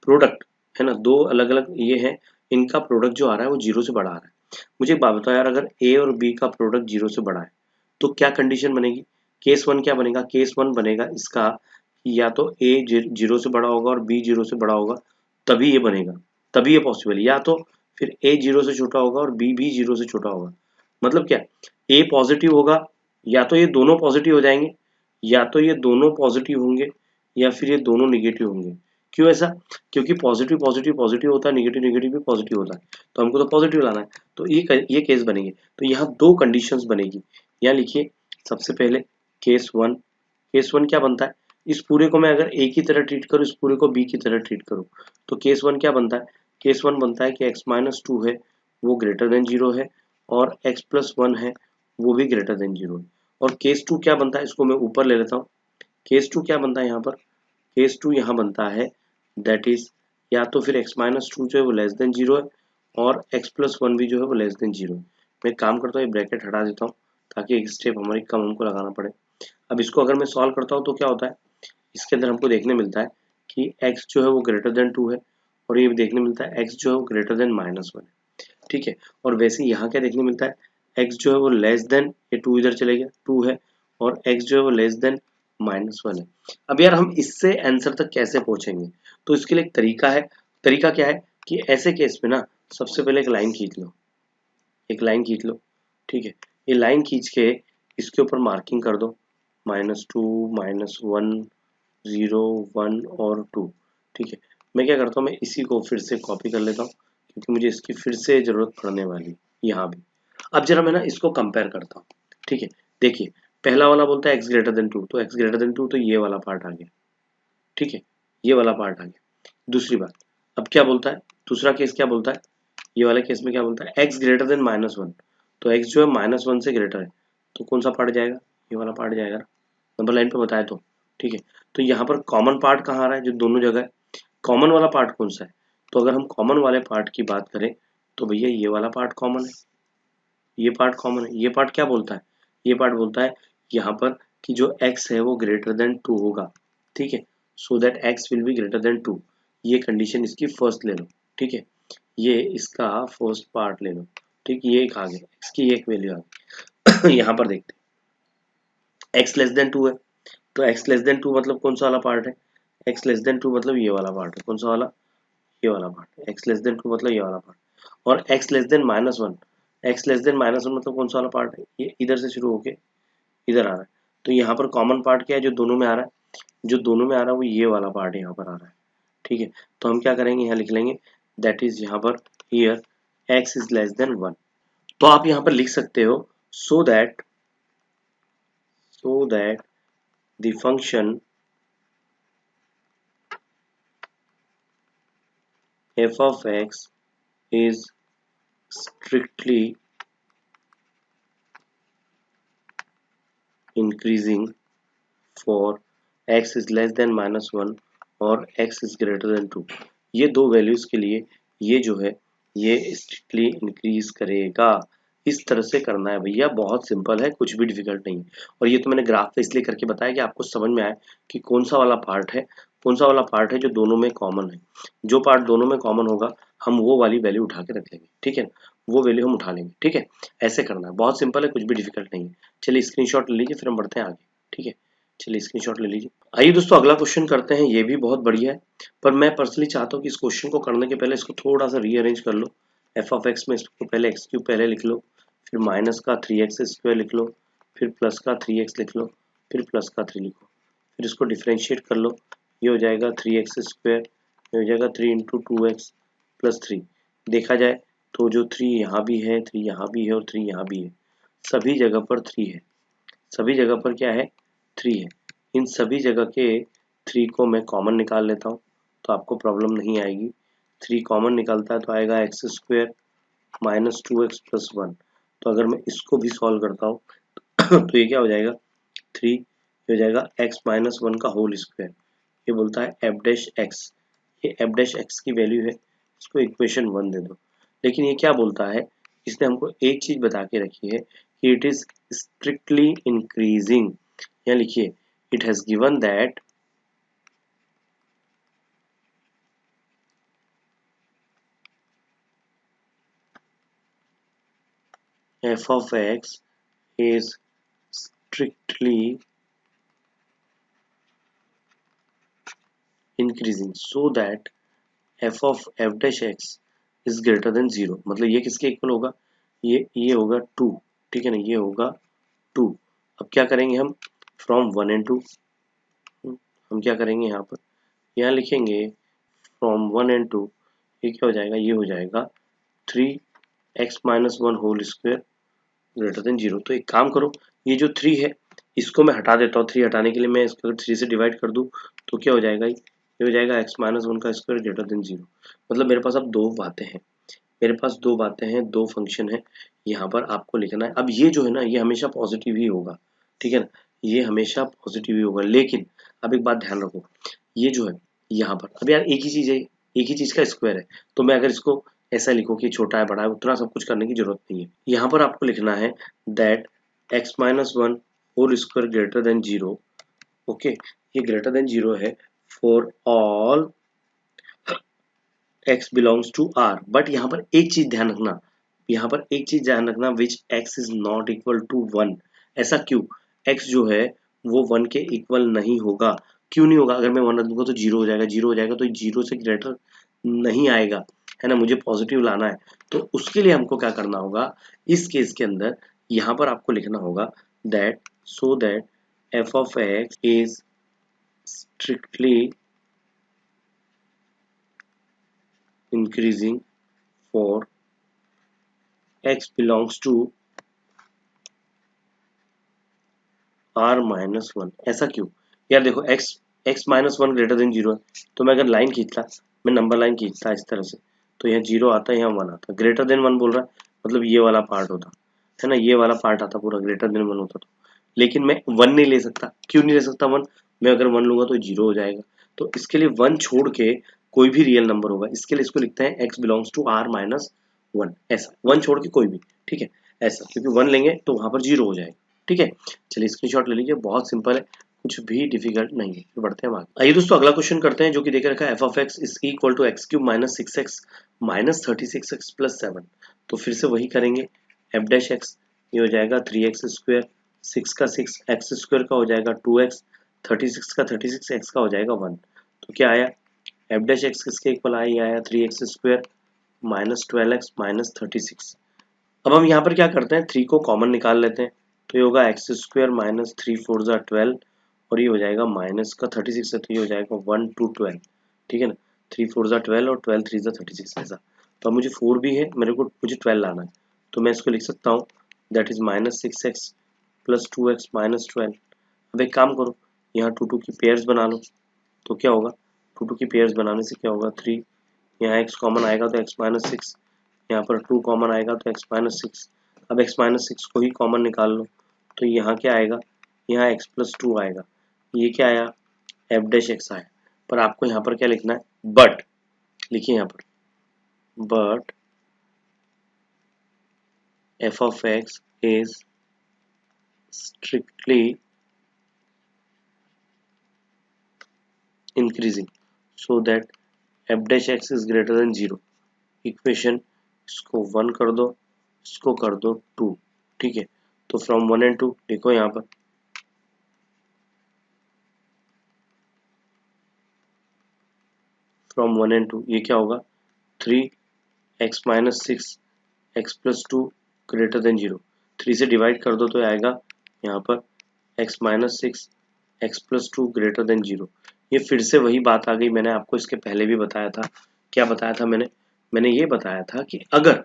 प्रोडक्ट है ना, दो अलग अलग ये है, इनका प्रोडक्ट जो आ रहा है वो 0 से बड़ा आ रहा है। मुझे एक बात बताओ यार, अगर a और b का प्रोडक्ट 0 से बड़ा है तो क्या कंडीशन बनेगी, केस 1 क्या बनेगा, केस 1 बनेगा इसका या तो a 0 से बड़ा होगा और b 0 से बड़ा होगा, तभी ये बनेगा, तभी ये पॉसिबल, या तो फिर a 0 से छोटा होगा और b भी 0 से छोटा होगा। मतलब क्या, a पॉजिटिव होगा, या तो ये दोनों पॉजिटिव हो जाएंगे, या तो ये दोनों पॉजिटिव होंगे, या फिर ये दोनों निगेटिव होंगे। क्यों ऐसा, क्योंकि पॉजिटिव पॉजिटिव पॉजिटिव होता है, निगेटिव निगेटिव भी पॉजिटिव होता है, तो हमको तो पॉजिटिव लाना है, तो ये केस बनेंगे। तो यहाँ दो कंडीशंस बनेगी, यहाँ लिखिए सबसे पहले केस 1, केस 1 क्या बनता है, इस पूरे को मैं अगर a की तरह ट्रीट करूँ, इस पूरे को b की तरह ट्रीट करूँ, तो केस 1 क्या बनता है, केस 1 बनता है कि x माइनस 2 है वो ग्रेटर देन 0 है और x प्लस 1 है वो भी ग्रेटर देन 0 है। और केस 2 क्या बनता है, इसको मैं ऊपर ले लेता हूँ, केस 2 क्या बनता है यहाँ पर, केस 2 यहाँ बनता है दैट इज या तो फिर x माइनस 2 जो है वो लेस देन 0 है और x प्लस 1 भी जो है वो लेस देन 0 है। मैं काम करता हूँ, ये ब्रैकेट हटा देता हूँ ताकि एक स्टेप हमारी कम हमको लगाना पड़े। अब इसको अगर मैं सॉल्व करता हूँ तो क्या होता है, इसके अंदर हमको देखने मिलता है कि x जो है वो ग्रेटर देन 2 है और ये भी देखने मिलता है x जो है वो ग्रेटर देन माइनस 1 है। ठीक है, और वैसे यहाँ क्या देखने मिलता है, x जो है वो लेस देन, ये 2 इधर चले गया 2 है, और x जो है वो लेस देन माइनस 1 है। अब यार हम इससे आंसर तक कैसे पहुंचेंगे, तो इसके लिए एक तरीका है, तरीका क्या है कि ऐसे केस में ना सबसे पहले एक लाइन खींच लो, एक लाइन खींच लो। ठीक है, ये लाइन खींच के इसके ऊपर मार्किंग कर दो, -2 -1 0 1 और 2। ठीक है, मैं क्या करता हूँ, मैं इसी को फिर से कॉपी कर लेता हूँ क्योंकि मुझे इसकी फिर से जरूरत पड़ने वाली यहाँ भी। अब जरा मैं ना इसको कंपेयर करता हूँ। ठीक है, देखिए पहला वाला बोलता है x ग्रेटर देन 2, तो x ग्रेटर देन 2 तो ये वाला पार्ट आ गया। ठीक है, ये वाला पार्ट आ गया। दूसरी बात, अब क्या बोलता है, दूसरा केस क्या बोलता है, ये वाले केस में क्या बोलता है, x ग्रेटर देन -1, तो x जो है -1 से ग्रेटर है, तो कौन सा पार्ट जाएगा, ये वाला पार्ट जाएगा, नंबर लाइन पे बताया तो ठीक है। तो यहाँ पर कॉमन पार्ट कहाँ आ रहा है, जो दोनों जगह है, कॉमन वाला पार्ट कौन सा है, तो अगर हम कॉमन वाले पार्ट की बात करें तो भैया ये वाला पार्ट कॉमन है, ये पार्ट कॉमन है। ये पार्ट क्या बोलता है, ये पार्ट बोलता है यहाँ पर कि जो x है वो ग्रेटर देन 2 होगा, ठीक है, so that x will be greater than 2, ये कंडीशन इसकी फर्स्ट ले लो, ठीक है, ये इसका फर्स्ट पार्ट ले लो, ठीक, ये एक आ गया, x की एक वैल्यू आ गई। यहाँ पर देखते हैं x लेस देन 2 है, तो x लेस देन 2 मतलब कौन सा वाला पार्ट है, x लेस देन 2 मतलब ये वाला पार्ट है, कौन सा वाला, ये वाला पार्ट, x लेस देन 2 मतलब ये वाला पार्ट, और x less than -1, x less than -1 मतलब कौन सा वाला पार्ट है, ये इधर से शुरू होके इधर आ रहा है, तो यहाँ पर कॉमन पार्ट क्या है, जो दोनों में आ रहा है, जो दोनों में आ रहा है वो ये वाला पार्ट यहाँ पर आ रहा है, ठीक है, तो हम क्या करेंगे, यहाँ लिख लेंगे दैट इज यहाँ पर here x is less than 1, तो आप यहाँ पर लिख सकते हो so that the function f of x is strictly increasing for x is less than -1 और x is greater than 2, ये दो वैल्यूज के लिए ये जो है ये स्ट्रिक्टली इंक्रीज करेगा। इस तरह से करना है भैया, बहुत सिंपल है, कुछ भी डिफिकल्ट नहीं है। और ये तो मैंने ग्राफ पे इसलिए करके बताया कि आपको समझ में आए कि कौन सा वाला पार्ट है, कौन सा वाला पार्ट है जो दोनों में कॉमन है, जो पार्ट दोनों में कॉमन होगा हम वो वाली वैल्यू उठा के रख लेंगे, ठीक है, वो वैल्यू हम उठा लेंगे, ठीक है, ऐसे करना है, बहुत सिंपल है, कुछ भी डिफिकल्ट नहीं है। चलिए स्क्रीनशॉट ले लीजिए, फिर हम बढ़ते हैं आगे, ठीक है, चलिए स्क्रीनशॉट ले लीजिए। आइए दोस्तों अगला क्वेश्चन करते हैं, ये भी बहुत बढ़िया है, पर मैं पर्सनली चाहता हूँ कि इस क्वेश्चन को करने के पहले इसको थोड़ा सा रीअरेंज कर लो। एफ ऑफ एक्स में इसको पहले एक्स क्यूब पहले लिख लो, फिर माइनस का 3x स्क्वायर लिख लो, फिर प्लस का 3x लिख लो, फिर प्लस का 3 लिखो, फिर इसको डिफ्रेंशिएट कर लो, ये हो जाएगा 3x स्क्वायर, ये हो जाएगा 3 इंटू 2x प्लस 3, देखा जाए तो जो 3 यहाँ भी है, 3 यहाँ भी है और 3 यहाँ भी है, सभी जगह पर 3 है, सभी जगह पर क्या है, 3 है, इन सभी जगह के 3 को मैं कॉमन निकाल लेता हूँ तो आपको प्रॉब्लम नहीं आएगी। 3 कॉमन निकलता है तो आएगा एक्स स्क्वायर -2x प्लस 1, तो अगर मैं इसको भी सॉल्व करता हूँ तो ये क्या हो जाएगा 3, ये हो जाएगा x -1 का होल स्क्वायर, ये बोलता है एफ डैश एक्स, ये एफ डैश एक्स की वैल्यू है, इसको इक्वेशन 1 दे दो। लेकिन ये क्या बोलता है, इसने हमको एक चीज बता के रखी है कि इट इज स्ट्रिक्टली इंक्रीजिंग, यहाँ लिखिए it has given that f of x is strictly increasing so that f of f dash x is greater than 0, मतलब ये किसके इक्वल होगा, ये होगा 2, ठीक है ना, ये होगा 2। अब क्या करेंगे हम, फ्रॉम 1 एंड 2 हम क्या करेंगे, यहाँ पर यहाँ लिखेंगे फ्रॉम 1 एंड 2, ये क्या हो जाएगा, ये हो जाएगा 3x-1 whole square greater than 0। तो एक काम करो, ये जो 3 है इसको मैं हटा देता हूँ, 3 हटाने के लिए मैं इसको 3 से डिवाइड कर दूँ तो क्या हो जाएगा, ये हो जाएगा x-1 का स्क्वायर ग्रेटर देन 0। मतलब मेरे पास अब दो बातें हैं, मेरे पास दो बातें हैं, दो फंक्शन है, यहाँ पर आपको लिखना है। अब ये जो है ना ये हमेशा पॉजिटिव ही होगा, ठीक है ना, ये हमेशा पॉजिटिव ही होगा, लेकिन अब एक बात ध्यान रखो, ये जो है यहाँ पर अब यार एक ही चीज है, एक ही चीज का स्क्वायर है, तो मैं अगर इसको ऐसा लिखूं कि छोटा है बड़ा है उतना सब कुछ करने की जरूरत नहीं है। यहाँ पर आपको लिखना है that x-1 whole square greater than 0, okay, ये ग्रेटर देन 0 है for all x belongs to r, but यहाँ पर एक चीज ध्यान रखना, यहाँ पर एक चीज ध्यान रखना which x is not equal to 1, ऐसा क्यों, x जो है वो 1 के इक्वल नहीं होगा, क्यों नहीं होगा, अगर मैं 1 रख दूंगा तो 0 हो जाएगा, 0 हो जाएगा तो 0 से ग्रेटर नहीं आएगा, है ना, मुझे पॉजिटिव लाना है, तो उसके लिए हमको क्या करना होगा, इस केस के अंदर यहाँ पर आपको लिखना होगा that so that f of x is strictly increasing for x belongs to r-1, ऐसा क्यों, यार देखो x minus one greater than zero है, तो मैं अगर लाइन खींचता, मैं नंबर लाइन खींचता इस तरह से, तो यहाँ जीरो आता है, यहाँ वन आता। ग्रेटर देन वन बोल रहा है मतलब ये वाला पार्ट होता है ना, ये वाला पार्ट आता पूरा ग्रेटर देन वन होता। तो लेकिन मैं वन नहीं ले सकता, क्यों नहीं ले सकता वन, मैं अगर वन लूंगा तो जीरो हो जाएगा। तो इसके लिए वन छोड़ के कोई भी रियल नंबर होगा, इसके लिए इसको लिखते हैं x belongs to r minus one, ऐसा वन छोड़ के कोई भी, ठीक है ऐसा, क्योंकि वन लेंगे तो वहां पर जीरो हो जाएगा, ठीक है। चलिए स्क्रीनशॉट ले लीजिए, बहुत सिंपल है, कुछ भी डिफिकल्ट नहीं है। फिर बढ़ते हैं आगे। आइए दोस्तों अगला क्वेश्चन करते हैं, जो कि देखे रखा है f of x is equal to x cube minus six x minus 36x plus 7। तो फिर से वही करेंगे, एफ डैश एक्स ये हो जाएगा 3x स्क्वायर, 6 का 6 एक्स स्क्वायर का हो जाएगा 2x, 36 का 36 एक्स का हो जाएगा 1। तो क्या आया, एफ डैश एक्स किसके इक्वल आया, ये आया 3x square minus 12x minus 36। अब हम यहाँ पर क्या करते हैं, 3 को कॉमन निकाल लेते हैं, तो ये होगा एक्स स्क्वायर माइनस 3 4 ज़ा 12, और ये हो जाएगा माइनस का 36 है, तो ये हो जाएगा 1 2 12, ठीक है ना। 3 4 ज़ा 12 और 12 3 ज़ा 36 ऐसा। तो अब मुझे 4 भी है, मुझे 12 लाना है, तो मैं इसको लिख सकता हूँ that is minus 6x plus 2x minus 12। अब एक काम करो, यहाँ 2 2 की पेयर्स बना लो, तो क्या होगा, 2 2 की पेयर्स बनाने से क्या होगा, 3 यहाँ x कॉमन आएगा तो x माइनस 6, यहाँ पर 2 कॉमन आएगा तो x माइनस 6। अब x माइनस 6 को ही कॉमन निकाल लो, तो यहाँ क्या आएगा, यहाँ x प्लस 2 आएगा, ये क्या आया, एफ डैश एक्स आया। पर आपको यहाँ पर क्या लिखना है, बट लिखिए यहाँ पर, but F of x is strictly increasing so that f dash x is greater than zero. Equation इसको 1 कर दो, इसको कर दो 2, ठीक है। तो फ्रॉम 1 एंड 2 देखो यहाँ पर, फ्रॉम 1 एंड 2 ये क्या होगा, 3x minus 6 x plus 2 greater than zero. 3 से डिवाइड कर दो तो आएगा यहाँ पर x minus 6 x plus 2 greater than zero. ये फिर से वही बात आ गई, मैंने आपको इसके पहले भी बताया था। क्या बताया था मैंने ये बताया था कि अगर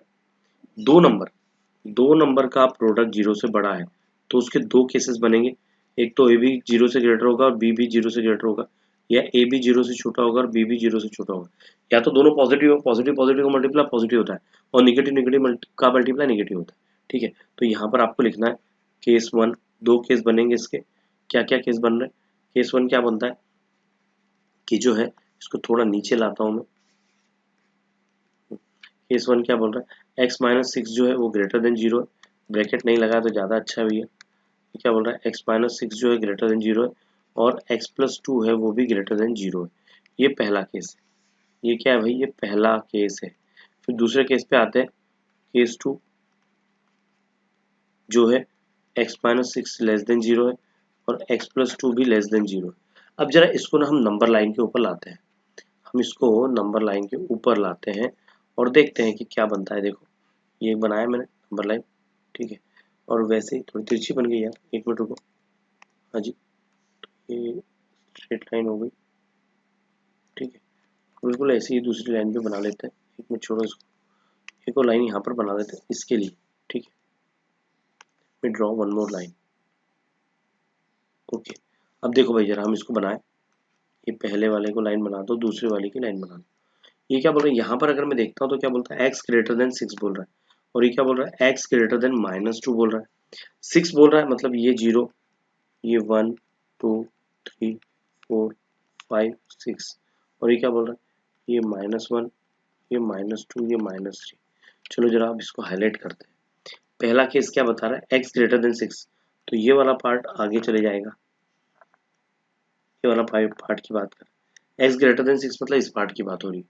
दो नंबर का प्रोडक्ट जीरो से बड़ा है तो उसके दो केसेस बनेंगे, एक तो ए भी जीरो से ग्रेटर होगा और बी भी जीरो से ग्रेटर होगा, या ए भी जीरो से छोटा होगा और बी भी जीरो से छोटा होगा, या तो दोनों पॉजिटिव हो, पॉजिटिव पॉजिटिव का मल्टीप्लाई पॉजिटिव होता है और निगेटिव निगेटिव का मल्टीप्लाई निगेटिव होता है, ठीक है। तो यहाँ पर आपको लिखना है केस वन, दो केस बनेंगे इसके। क्या क्या केस बन रहे हैं, केस वन क्या बनता है कि जो है, इसको थोड़ा नीचे लाता हूँ मैं, केस वन क्या बोल रहा है, x माइनस 6 जो है वो ग्रेटर देन जीरो है, ब्रैकेट नहीं लगा तो ज़्यादा अच्छा है भैया। क्या बोल रहा है, x माइनस 6 जो है ग्रेटर देन जीरो है और x प्लस 2 है वो भी ग्रेटर देन जीरो है। ये पहला केस है, ये क्या है भाई, ये पहला केस है। फिर दूसरे केस पे आते हैं, केस टू जो है x minus 6 less than zero है और x प्लस 2 भी लेस देन जीरो है। अब जरा इसको ना हम नंबर लाइन के ऊपर लाते हैं, हम इसको नंबर लाइन के ऊपर लाते हैं और देखते हैं कि क्या बनता है। देखो ये बनाया मैंने नंबर लाइन, ठीक है, और वैसे ही थोड़ी तिरछी बन गई यार, एक मिनट रुको, हाँ जी, ये स्ट्रेट लाइन हो गई, ठीक है। बिल्कुल ऐसे ही दूसरी लाइन पे बना लेते हैं, एक मिनट छोड़ो इसको, एक और लाइन यहाँ पर बना देते हैं इसके लिए, ठीक है। मैं draw one more line, okay. अब देखो भाई जरा हम इसको बनाए, ये पहले वाले को लाइन बना दो, दूसरे वाले की लाइन बना दो। ये क्या बोल रहा है यहाँ पर, अगर मैं देखता हूँ तो क्या बोलता है, x ग्रेटर देन 6 बोल रहा है, और ये क्या बोल रहा है, x ग्रेटर देन माइनस 2 बोल रहा है। 6 बोल रहा है मतलब ये जीरो, ये 1 2 3 4 5 6, और ये क्या बोल रहा है, ये -1, ये -2, ये -3। चलो जरा अब इसको हाईलाइट करते हैं। पहला केस क्या बता रहा है, x ग्रेटर देन 6, तो ये वाला पार्ट आगे चले जाएगा, ये वाला पार्ट की बात कर, x ग्रेटर देन 6 मतलब इस पार्ट की बात हो रही है।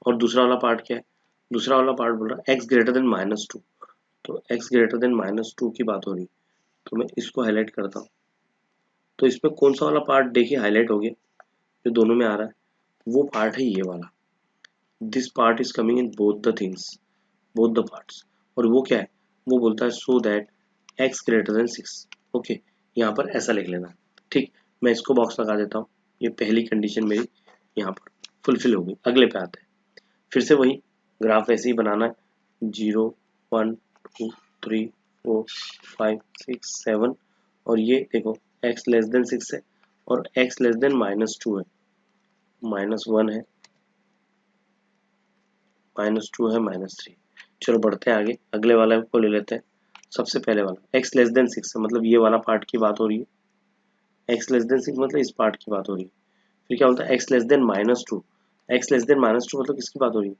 और दूसरा वाला पार्ट क्या है, दूसरा वाला पार्ट बोल रहा है x ग्रेटर देन -2, तो x ग्रेटर देन -2 की बात हो रही है। तो मैं इसको हाईलाइट करता हूँ, तो इसमें कौन सा वाला पार्ट देखिए हाईलाइट हो गया, जो दोनों में आ रहा है वो पार्ट है ये वाला, this part is coming in both the things, both the parts. और वो क्या है, वो बोलता है so that x greater than 6, okay. यहाँ पर ऐसा लिख लेना, ठीक। मैं इसको बॉक्स लगा देता हूँ, ये पहली कंडीशन मेरी यहाँ पर फुलफिल हो गई। अगले पे आते हैं, फिर से वही ग्राफ ऐसे ही बनाना है, 0 1 2 3 4 5 6 7, और ये देखो x लेस देन 6 है और x लेस देन -2 है, -1 है, -2 है, -3। चलो बढ़ते हैं आगे, अगले वाला को ले लेते हैं। सबसे पहले वाला x लेस देन 6 है, मतलब ये वाला पार्ट की बात हो रही है। x लेस देन 6 मतलब इस पार्ट की बात हो रही है। फिर क्या बोलता है x less than -2, x less than -2 मतलब किसकी बात हो रही है,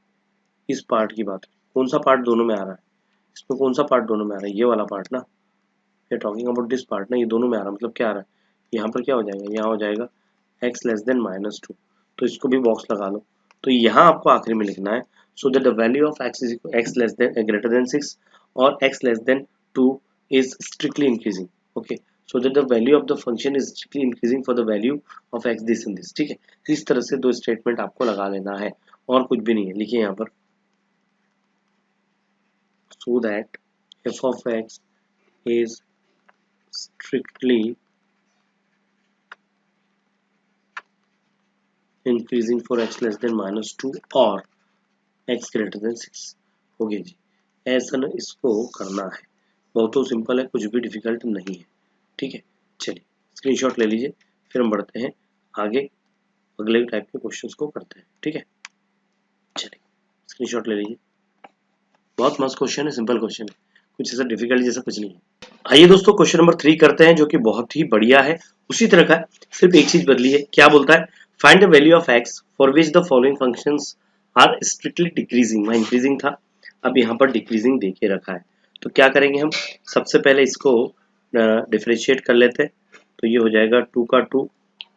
इस पार्ट की बात। कौन सा पार्ट दोनों में आ रहा है, इसमें कौन सा पार्ट दोनों में आ रहा है, ये वाला पार्ट ना, ये टॉकिंग अबाउट दिस पार्ट ना, ये दोनों में आ रहा है। मतलब क्या आ रहा है, यहाँ पर क्या हो जाएगा, यहाँ हो जाएगा x लेस देन -2, तो इसको भी बॉक्स लगा लो। तो यहाँ आपको आखिरी में लिखना है, so that the value of x is x less than greater than 6 और x less than 2 is strictly increasing. Okay, so that the value of the function is strictly increasing for the value of x this and this. ठीक है, इस तरह से दो statement आपको लगा लेना है और कुछ भी नहीं है। लिखिए यहाँ पर, so that f of x is strictly increasing for x less than -2 और x greater than 6। हो गया जी, ऐसा ना इसको करना है, बहुत तो सिंपल है, कुछ भी डिफिकल्ट नहीं है। ठीक है, चलिए स्क्रीनशॉट ले लीजिए, फिर हम बढ़ते हैं आगे, अगले टाइप के क्वेश्चंस को करते हैं। ठीक है, चलिए स्क्रीनशॉट ले लीजिए। बहुत मस्त क्वेश्चन है, सिंपल क्वेश्चन है, कुछ ऐसा डिफिकल्ट जैसा कुछ नहीं है। आइए दोस्तों क्वेश्चन नंबर 3 करते हैं, जो कि बहुत ही बढ़िया है, उसी तरह का है, सिर्फ एक चीज बदली है। क्या बोलता है, find the value of x for which the following functions are strictly decreasing. वहाँ इंक्रीजिंग था, अब यहाँ पर डिक्रीजिंग दे के रखा है। तो क्या करेंगे हम, सबसे पहले इसको डिफरेंशिएट कर लेते हैं। तो ये हो जाएगा 2 का 2,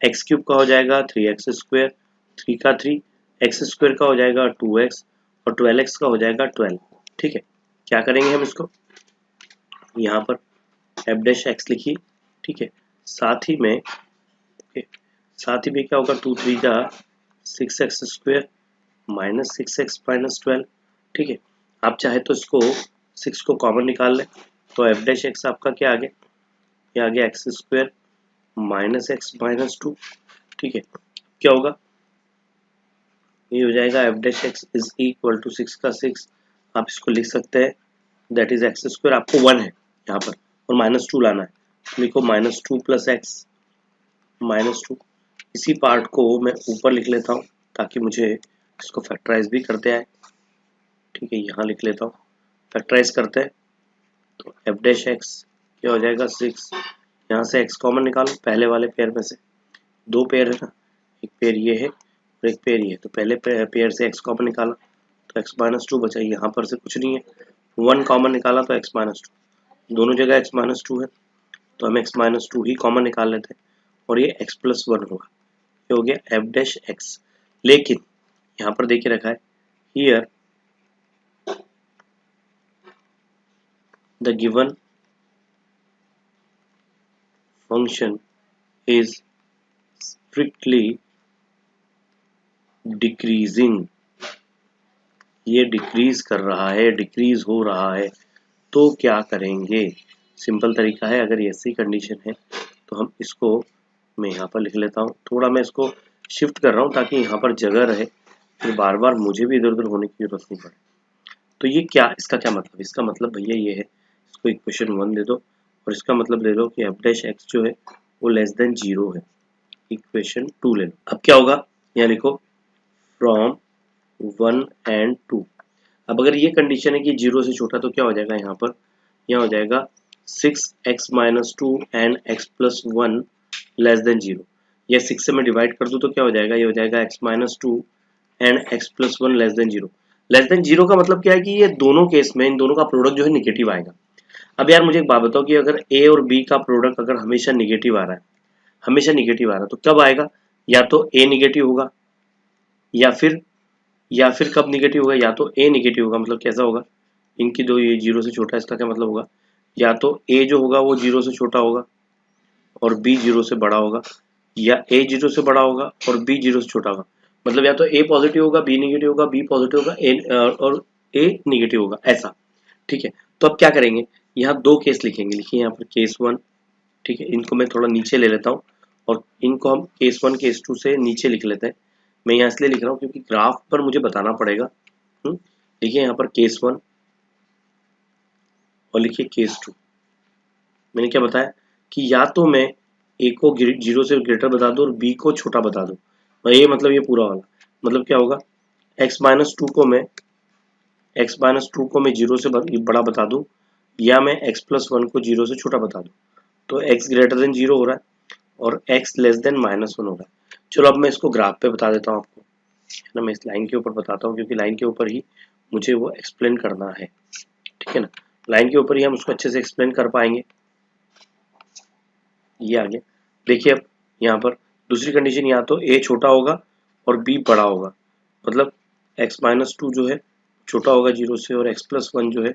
एक्स क्यूब का हो जाएगा 3x स्क्वायर, 3 का 3, एक्स स्क्वायर का हो जाएगा 2x और 12x का हो जाएगा 12। ठीक है, क्या करेंगे हम इसको, यहाँ पर एफ डैश एक्स लिखिए। ठीक है, साथ ही में साथ ही में क्या होगा, 2 3 का 6x स्क्वायर -6x-12। ठीक है, आप चाहे तो इसको 6 को कॉमन निकाल लें, तो एफ डैश एक्स आपका क्या आ गया, ये आ गया एक्स स्क्वायर -x-2। ठीक है, क्या होगा, ये हो जाएगा f dash x is equal to 6 का 6, आप इसको लिख सकते हैं दैट इज एक्स स्क्वायर, आपको 1 है यहाँ पर और -2 लाना है, तो लिखो -2 + x -2। इसी पार्ट को मैं ऊपर लिख लेता हूँ ताकि मुझे इसको फैक्टराइज भी करते आए। ठीक है, यहाँ लिख लेता हूँ, फैक्टराइज करते हैं तो एफ डैश एक्स क्या हो जाएगा 6, यहाँ से x कॉमन निकालो, पहले वाले पेयर में से, दो पेयर है ना, एक पेयर ये है और एक पेयर ये है, तो पहले पेयर से x कॉमन निकाला तो x-2 बचा, यहाँ पर से कुछ नहीं है, 1 कॉमन निकाला तो x-2, दोनों जगह x-2 है तो हम x-2 ही कॉमन निकाल लेते हैं और ये x+1 होगा, ये हो गया एफ डैश एक्स। लेकिन यहाँ पर देखिए रखा है, here the given function is strictly decreasing, ये डिक्रीज कर रहा है, डिक्रीज हो रहा है, तो क्या करेंगे। सिंपल तरीका है, अगर ऐसी कंडीशन है तो हम इसको, मैं यहाँ पर लिख लेता हूँ, थोड़ा मैं इसको शिफ्ट कर रहा हूँ ताकि यहाँ पर जगह रहे, फिर बार बार मुझे भी इधर उधर होने की जरूरत नहीं पड़े। तो ये क्या, इसका क्या मतलब, इसका मतलब भैया ये है, इसको इक्वेशन 1 दे दो और इसका मतलब ले लो कि एफ डैश एक्स जो है वो लेस देन 0 है, इक्वेशन 2 ले लो। अब क्या होगा, यहाँ लिखो फ्रॉम 1 एंड 2। अब अगर ये कंडीशन है कि 0 से छोटा, तो क्या हो जाएगा, यहाँ हो जाएगा 6x-2 and x+1 less than 0, या 6 से मैं डिवाइड कर दूं तो क्या हो जाएगा, ये हो जाएगा x-2 and x+1 less than 0। Less than 0 का मतलब क्या है कि ये दोनों केस में इन दोनों का प्रोडक्ट जो है निगेटिव आएगा। अब यार मुझे एक बात बताओ कि अगर a और b का प्रोडक्ट अगर हमेशा निगेटिव आ रहा है, हमेशा निगेटिव आ रहा है, तो कब आएगा, या तो a निगेटिव होगा या फिर कब निगेटिव होगा, या तो a निगेटिव होगा, मतलब कैसा होगा, इनकी दो, ये 0 से छोटा है, इसका क्या मतलब होगा, या तो a जो होगा वो 0 से छोटा होगा और b 0 से बड़ा होगा, या a 0 से बड़ा होगा और b 0 से छोटा होगा। मतलब या तो a पॉजिटिव होगा, b निगेटिव होगा, b पॉजिटिव होगा, और a निगेटिव होगा, ऐसा। ठीक है, तो अब क्या करेंगे, यहाँ दो केस लिखेंगे, लिखिए यहाँ पर केस 1। ठीक है, इनको मैं थोड़ा नीचे ले लेता हूँ और इनको हम केस 1 केस 2 से नीचे लिख लेते हैं। मैं यहाँ इसलिए लिख रहा हूँ क्योंकि ग्राफ पर मुझे बताना पड़ेगा। लिखिए यहाँ पर केस 1 और लिखिए केस 2। मैंने क्या बताया कि या तो मैं ए को 0 से ग्रेटर बता दो और बी को छोटा बता दो, और ये मतलब ये पूरा वाला मतलब क्या होगा, x माइनस टू को मैं 0 से बड़ा बता दूं, या मैं x प्लस वन को 0 से छोटा बता दूं, तो x ग्रेटर देन 0 हो रहा है और x less than minus one हो रहा है। चलो अब मैं इसको ग्राफ पे बता देता हूँ आपको, है ना। मैं इस लाइन के ऊपर बताता हूँ क्योंकि लाइन के ऊपर ही मुझे वो एक्सप्लेन करना है, ठीक है ना। लाइन के ऊपर ही हम उसको अच्छे से एक्सप्लेन कर पाएंगे। ये आगे देखिए, अब यहाँ पर दूसरी कंडीशन, या तो a छोटा होगा और b बड़ा होगा, मतलब x माइनस टू जो है छोटा होगा 0 से और x प्लस वन जो है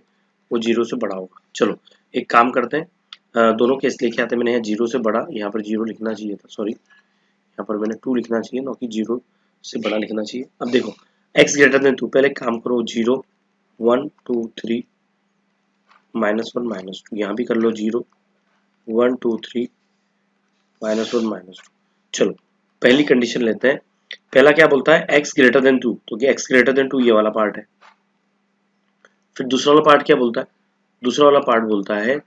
वो 0 से बड़ा होगा। चलो एक काम करते हैं, दोनों केस लेके आते हैं। मैंने यहाँ 0 से बड़ा, यहाँ पर 0 लिखना चाहिए था, सॉरी, यहाँ पर मैंने 2 लिखना चाहिए ना कि 0 से बड़ा लिखना चाहिए। अब देखो x ग्रेटर देन 2, पहले एक काम करो, 0 1 2 3 माइनस वन माइनस टू, यहाँ भी कर लो 0 1 2 3 माइनस वन माइनस टू। चलो पहली कंडीशन लेते हैं, पहला क्या बोलता है, x ग्रेटर देन 2, तो x ग्रेटर देन 2 ये वाला पार्ट है। फिर दूसरा वाला पार्ट क्या बोलता है, दूसरा वाला पार्ट बोलता है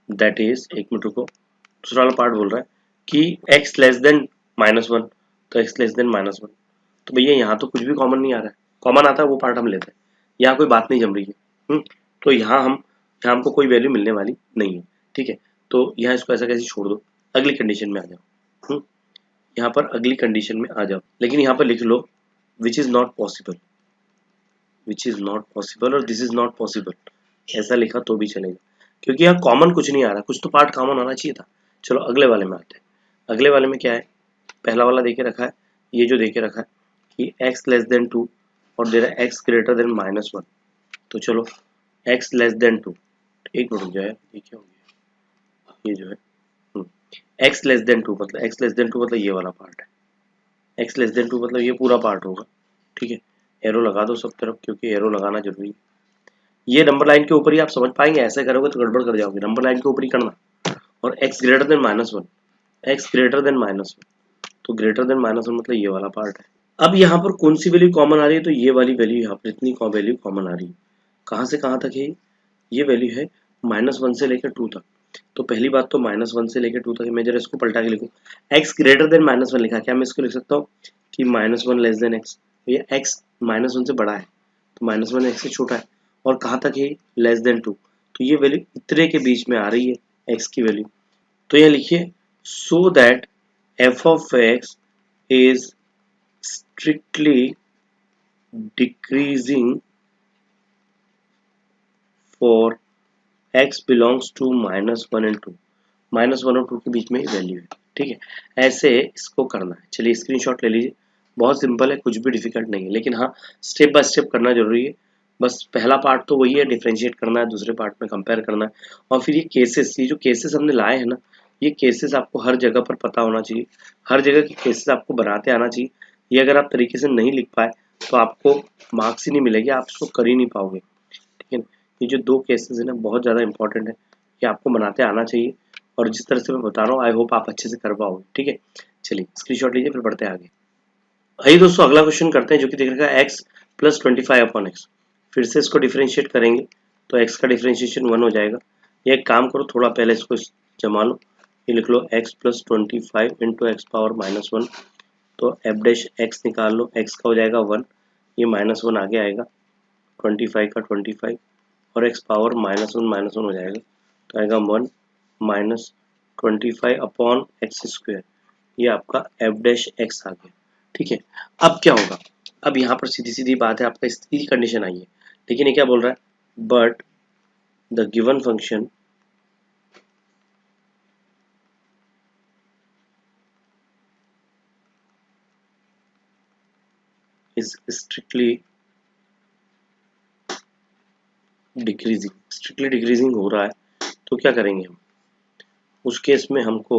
दैट इज, एक मिनट रुको, दूसरा वाला पार्ट बोल रहा है कि x less than minus one, तो x less than minus one. तो भैया यहाँ तो कुछ भी कॉमन नहीं आ रहा है, कॉमन आता है वो पार्ट हम लेते हैं, यहाँ कोई बात नहीं जम रही है। तो यहाँ हमको कोई वैल्यू मिलने वाली नहीं है, ठीक है। तो यहाँ इसको ऐसा कैसे छोड़ दो, अगली कंडीशन में आ जाओ। यहाँ पर अगली कंडीशन में आ जाओ, लेकिन यहाँ पर लिख लो which is not possible, which is not possible और दिस इज नॉट पॉसिबल, ऐसा लिखा तो भी चलेगा, क्योंकि यहाँ कॉमन कुछ नहीं आ रहा, कुछ तो पार्ट कॉमन होना चाहिए था। चलो अगले वाले में आते हैं। अगले वाले में क्या है, पहला वाला देके रखा है, ये जो देके रखा है कि x लेस देन टू और दे रहा है x greater than minus one. तो चलो x लेस देन टू, एक मिनट रुक जाए, ये क्या हो गया, ये जो है x लेस देन टू मतलब x लेस देन टू मतलब ये वाला पार्ट है, x लेस देन टू मतलब ये पूरा पार्ट होगा, ठीक है। एरो लगा दो सब तरफ क्योंकि एरो लगाना जरूरी है। ये नंबर लाइन के ऊपर ही आप समझ पाएंगे, ऐसे करोगे तो गड़बड़ कर जाओगे, नंबर लाइन के ऊपर ही करना। और x greater than minus one, x greater than minus one, तो ग्रेटर देन माइनस वन मतलब ये वाला पार्ट है। अब यहाँ पर कौन सी वैल्यू कॉमन आ रही है, तो ये वाली वैल्यू यहाँ पर इतनी वैल्यू कॉमन आ रही है। कहाँ से कहाँ तक है, ये वैल्यू है माइनस वन से लेकर टू तक। तो पहली बात तो माइनस वन से लेकर टू तक, मैं जरा इसको पलटा के लिखूँ, x greater than minus one लिखा, क्या मैं इसको लिख सकता हूँ कि minus one less than x, ये एक्स माइनस वन से बड़ा है तो माइनस वन एक्स से छोटा है, और कहाँ तक है, लेस देन टू, तो ये वैल्यू इतने के बीच में आ रही है एक्स की वैल्यू। तो ये लिखिए, so that f of x is strictly decreasing for x belongs to minus one and two, minus one और टू के बीच में वैल्यू है, ठीक है। ऐसे इसको करना है, चलिए स्क्रीनशॉट ले लीजिए, बहुत सिंपल है, कुछ भी डिफिकल्ट नहीं है, लेकिन हाँ स्टेप बाय स्टेप करना जरूरी है। बस पहला पार्ट तो वही है, डिफ्रेंशिएट करना है, दूसरे पार्ट में कंपेयर करना है, और फिर ये केसेस, ये जो केसेस हमने लाए हैं ना, ये केसेस आपको हर जगह पर पता होना चाहिए, हर जगह के केसेस आपको बनाते आना चाहिए। ये अगर आप तरीके से नहीं लिख पाए तो आपको मार्क्स ही नहीं मिलेगी, आप इसको कर ही नहीं पाओगे, ठीक है। ये जो दो केसेस है ना बहुत ज़्यादा इंपॉर्टेंट है, ये आपको बनाते आना चाहिए, और जिस तरह से मैं बता रहा हूँ आई होप आप अच्छे से कर पाओगे, ठीक है। चलिए स्क्रीनशॉट लीजिए, फिर बढ़ते हैं आगे। आइए दोस्तों अगला क्वेश्चन करते हैं, जो कि देख रखा है x प्लस 25 अपॉन एक्स। फिर से इसको डिफ्रेंशिएट करेंगे तो x का डिफ्रेंशिएशन 1 हो जाएगा। ये एक काम करो, थोड़ा पहले इसको जमा लो, ये लिख लो x plus 25 into x power minus one, तो एफ डैश एक्स निकाल लो, x का हो जाएगा 1, ये माइनस वन आगे आएगा, 25 का 25 और x पावर माइनस वन हो जाएगा, तो आएगा 1 माइनस 25 अपॉन एक्स स्क्वायर, ये आपका एफ डैश एक्स आ गया, ठीक है। अब क्या होगा, अब यहाँ पर सीधी सीधी बात है, आपका इसकी कंडीशन आई है, लेकिन ये क्या बोल रहा है, but the given function is strictly decreasing हो रहा है। तो क्या करेंगे हम, उस केस में हमको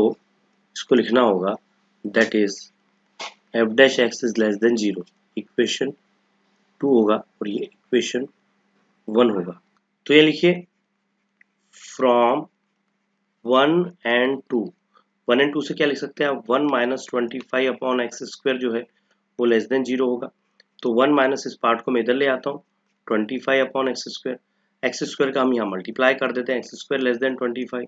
इसको लिखना होगा, that is F dash x is less than zero, equation 2 होगा और ये इक्वेशन 1 होगा। तो ये लिखिए, फ्रॉम 1 एंड 2, 1 एंड 2 से क्या लिख सकते हैं आप, 1 माइनस 25 अपॉन एक्स स्क्वायर जो है वो लेस देन जीरो होगा। तो 1 माइनस इस पार्ट को मैं इधर ले आता हूँ, 25 अपॉन एक्स स्क्वायर का हम यहाँ मल्टीप्लाई कर देते हैं, एक्स स्क्वायर लेस देन 25,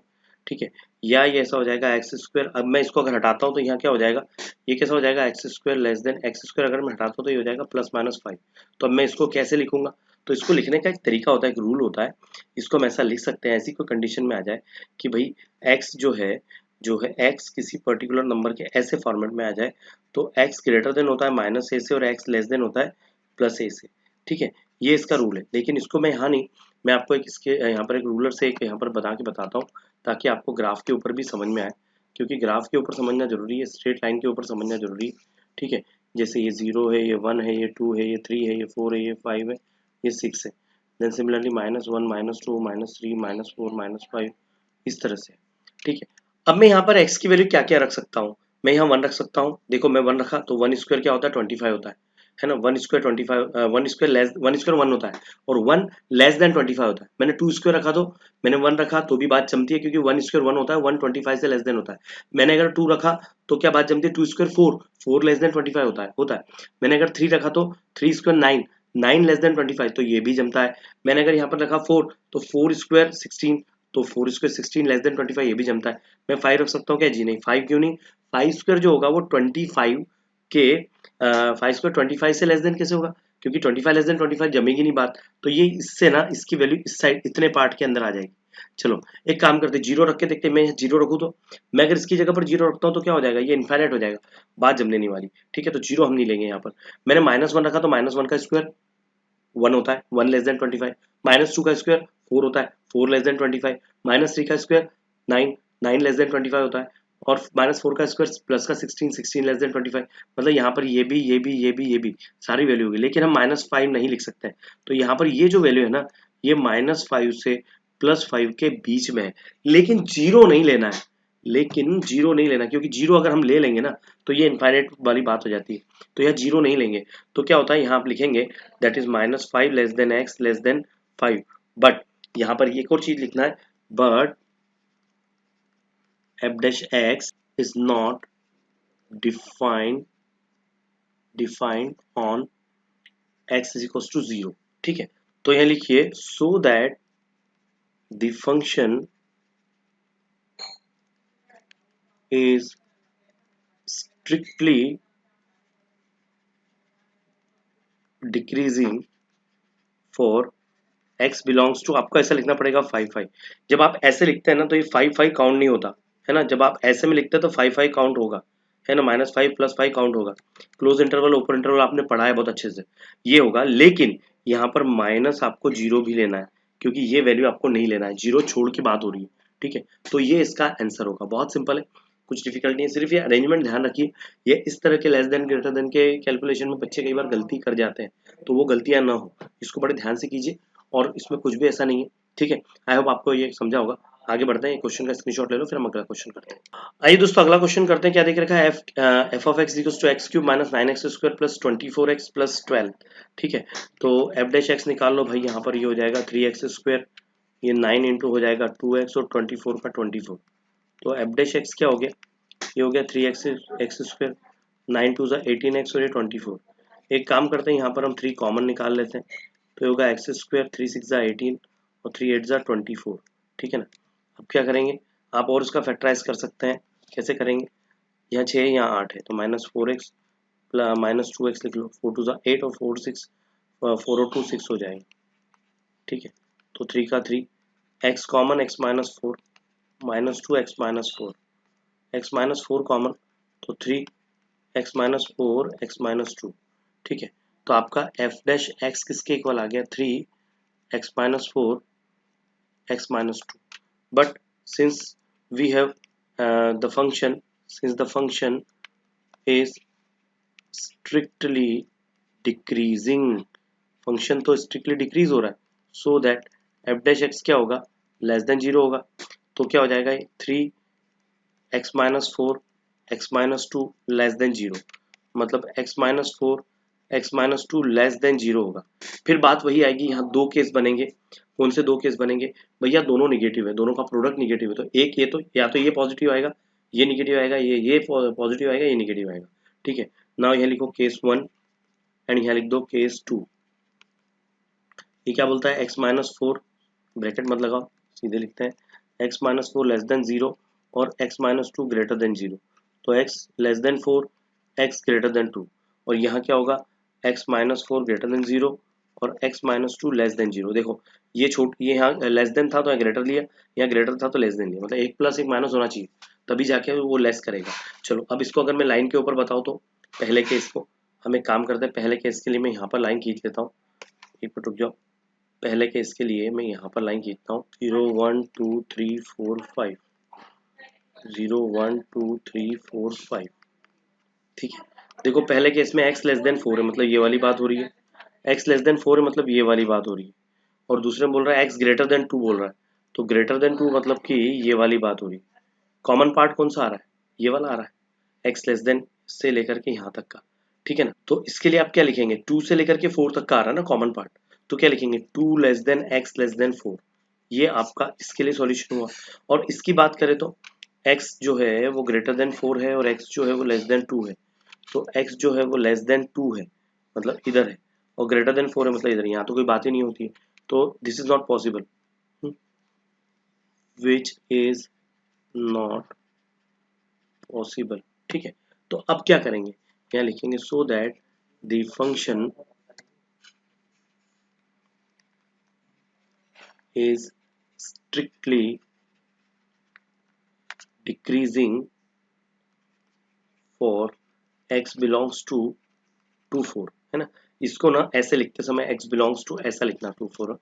ठीक है, या ये ऐसा हो जाएगा एक्स स्क्वायर। अब मैं इसको अगर हटाता हूँ तो यहाँ क्या हो जाएगा, ये कैसा हो जाएगा, x square less than x square अगर मैं हटाता हूँ तो ये हो जाएगा प्लस माइनस 5। तो अब मैं इसको कैसे लिखूंगा, तो इसको लिखने का एक तरीका होता है, एक रूल होता है। इसको हम ऐसा लिख सकते हैं, ऐसी कोई कंडीशन में आ जाए कि भाई एक्स जो है एक्स किसी पर्टिकुलर नंबर के ऐसे फॉर्मेट में आ जाए तो एक्स ग्रेटर देन होता है माइनस ए से और एक्स लेस देन होता है प्लस ए से। ठीक है, ये इसका रूल है, लेकिन इसको मैं यहाँ नहीं, मैं आपको एक इसके यहाँ पर एक रूलर से एक यहाँ पर बता के बताता हूँ ताकि आपको ग्राफ के ऊपर भी समझ में आए, क्योंकि ग्राफ के ऊपर समझना जरूरी है, स्ट्रेट लाइन के ऊपर समझना जरूरी है। ठीक है, जैसे ये 0 है, ये 1 है, ये 2 है, ये 3 है, ये 4 है, ये 5 है, ये 6 है। देन सिमिलरली -1 -2 -3 -4 -5 इस तरह से। ठीक है, अब मैं यहाँ पर x की वैल्यू क्या क्या रख सकता हूँ, मैं यहाँ 1 रख सकता हूँ। देखो मैं 1 रखा तो 1 स्क्वायर क्या होता है, 25 होता है ना। 1 स्क्वायर 25, 1 स्क्वायर लेस 1 स्क्वायर 1 होता है और 1 लेस देन 25 होता है। मैंने 2 स्क्वायर रखा तो मैंने 1 रखा तो भी बात जमती है, क्योंकि 1 स्क्वायर 1 होता है, 1 25 से लेस देन होता है। मैंने अगर 2 रखा तो क्या बात जमती है, 2 स्क्वायर 4, 4 लेस देन 25 होता है। मैंने अगर 3 रखा तो 3 स्क्वायर 9, 9 लेस देन 25 तो ये भी जमता है। मैंने अगर यहाँ पर रखा 4 तो 4 स्क्वायर 16, तो 4 स्क्वायर 16 लेस देन 25 ये भी जमता है। मैं 5 रख सकता हूँ क्या, जी नहीं। 5 क्यों नहीं, 5 स्क्वायर जो होगा वो 25 के 5 स्क्वायर 25 से लेस देन कैसे होगा, क्योंकि 25 लेस देन 25 जमेगी नहीं बात। तो ये इससे ना इसकी वैल्यू इस साइड इतने पार्ट के अंदर आ जाएगी। चलो एक काम करते, जीरो रख के देखते, मैं जीरो रखूँ तो मैं अगर इसकी जगह पर जीरो रखता हूँ तो क्या हो जाएगा, ये इनफाइनाइट हो जाएगा, बात जमने नहीं वाली। ठीक है, तो जीरो हम नहीं लेंगे यहाँ पर। मैंने -1 रखा तो -1 का स्क्वायर 1 होता है, 1 लेस देन 25। -2 का स्क्वायर 4 होता है, 4 लेस देन 25। -3 का स्क्वायर 9, 9 लेस देन 25 होता है। और -4 का स्क्वायर प्लस का 16, 16 लेस देन 25। मतलब यहाँ पर ये भी सारी वैल्यू होगी, लेकिन हम -5 नहीं लिख सकते हैं। तो यहाँ पर ये जो वैल्यू है ना, ये -5 से +5 के बीच में है, लेकिन जीरो नहीं लेना है। लेकिन जीरो नहीं लेना, क्योंकि जीरो अगर हम ले लेंगे ना तो ये इनफाइनाइट वाली बात हो जाती है। तो यह जीरो नहीं लेंगे, तो क्या होता है, यहाँ आप लिखेंगे that is -5 less than x less than 5। But यहाँ पर एक और चीज लिखना है, but f dash x is not defined on x is equals to 0। ठीक है, तो यहाँ लिखिए so that the function is strictly decreasing for x belongs to, आपको ऐसा लिखना पड़ेगा 5 5। जब आप ऐसे लिखते हैं ना तो ये 5 5 काउंट नहीं होता है ना, जब आप ऐसे में लिखते हैं तो 5 5 काउंट होगा, है ना, -5 +5 काउंट होगा। क्लोज इंटरवल ओपन इंटरवल आपने पढ़ा है बहुत अच्छे से, ये होगा। लेकिन यहाँ पर माइनस आपको जीरो भी लेना है, क्योंकि ये वैल्यू आपको नहीं लेना है, जीरो छोड़ के बात हो रही है। ठीक है, तो ये इसका आंसर होगा, बहुत सिंपल है, कुछ डिफिकल्ट नहीं है। सिर्फ ये अरेंजमेंट ध्यान रखिए, ये इस तरह के लेस देन ग्रेटर देन के कैलकुलेशन में बच्चे कई बार गलती कर जाते हैं, तो वो गलतियां ना हो, इसको बड़े ध्यान से कीजिए। और इसमें कुछ भी ऐसा नहीं है। ठीक है, आई होप आपको ये समझा होगा। आगे बढ़ते हैं, क्वेश्चन का स्क्रीनशॉट ले लो, फिर हम अगला क्वेश्चन करते हैं। आइए दोस्तों अगला क्वेश्चन करते हैं। क्या देख रखा है, f of x equals to x cube minus 9x square plus 24x plus 12। ठीक है, तो एफ डैश एक्स निकाल लो भाई, यहाँ पर ये हो जाएगा 3x स्क्वायर, ये 9 इंटू हो जाएगा 2x और 24 का 24। तो एफ डैश एक्स क्या हो गया, ये हो गया 3x एक्स स्क्वायर, 9 टू ज़ा 18x और ये 24। एक काम करते हैं, यहाँ पर हम 3 कॉमन निकाल लेते हैं, तो होगा एक्स स्क्वायर, 3 6 ज़ा 18 और 3 8 ज़ा 24। ठीक है ना, अब क्या करेंगे, आप और इसका फैक्टराइज कर सकते हैं। कैसे करेंगे, यहाँ 6 यहाँ 8 है तो -4x -2x लिख लो, 4 2 ज़ा 8 और 4 6 4 और 2 6 हो जाएंगे। ठीक है, तो 3 का 3, x common x -4 -2 x -4, x -4 common तो 3 x -4 x -2। ठीक है, तो आपका f डैश x किसके इक्वल आ गया, 3 x -4 x -2। but since we have the function since the function is strictly decreasing, function तो स्ट्रिक्टली डिक्रीज हो रहा है, so that f dash x क्या होगा, लेस देन जीरो होगा। तो क्या हो जाएगा, 3x-4 x-2 less than zero, मतलब x-4 x-2 less than zero होगा। फिर बात वही आएगी, यहाँ दो केस बनेंगे। कौन से दो केस बनेंगे भैया, दोनों निगेटिव है, दोनों का प्रोडक्ट निगेटिव है, तो एक ये तो या तो ये पॉजिटिव आएगा, ये निगेटिव आएगा, ये पॉजिटिव आएगा, ये निगेटिव आएगा। ठीक है, नाउ यहाँ लिखो केस 1 एंड यहाँ लिख दो केस 2। ये क्या बोलता है, x-4 ब्रैकेट मत लगाओ, सीधे लिखते हैं x माइनस 4 लेस देन 0 और x माइनस 2 ग्रेटर देन 0। तो x less than 4, x greater than 2, और यहाँ क्या होगा x माइनस 4 ग्रेटर देन 0 और x माइनस 2 लेस देन 0। देखो ये यहाँ लेस देन था तो यहाँ ग्रेटर लिया, यहाँ ग्रेटर था तो लेस देन लिया, मतलब एक प्लस एक माइनस होना चाहिए तभी जाके वो लेस करेगा। चलो अब इसको अगर मैं लाइन के ऊपर बताऊँ तो पहले केस को हम एक काम करते हैं, पहले केस के लिए मैं यहाँ पर लाइन खींच लेता हूँ, एक मिनट रुक जाओ। पहले केस के लिए मैं यहाँ पर लाइन खींचता हूँ 0 1 2 3 4 5, 0 1 2 3 4 5। ठीक है, देखो पहले केस में x लेस देन 4 है मतलब ये वाली बात हो रही है, x लेस देन 4 है मतलब ये वाली बात हो रही है, और दूसरे में बोल रहा है x ग्रेटर देन 2 बोल रहा है, तो ग्रेटर देन 2 मतलब कि ये वाली बात हो रही है। कॉमन पार्ट कौन सा आ रहा है, ये वाला आ रहा है, x लेस देन से लेकर के यहाँ तक का। ठीक है ना, तो इसके लिए आप क्या लिखेंगे, 2 से लेकर के 4 तक का आ रहा है ना कॉमन पार्ट, तो क्या लिखेंगे 2 less than x less than 4। ये आपका इसके लिए सॉल्यूशन हुआ। और इसकी बात करें तो x जो है वो ग्रेटर देन 4 है और x जो है वो लेस देन 2 है, तो x जो है वो लेस देन 2 है मतलब इधर है, और ग्रेटर देन 4 है मतलब इधर, यहाँ तो कोई बात ही नहीं होती है, तो this is not possible, which is not possible. ठीक है, तो अब क्या करेंगे, यहाँ लिखेंगे so that the function is strictly decreasing for x belongs to 2 4, है ना। इसको ना ऐसे लिखते समय x बिलोंग्स टू ऐसा लिखना 2 4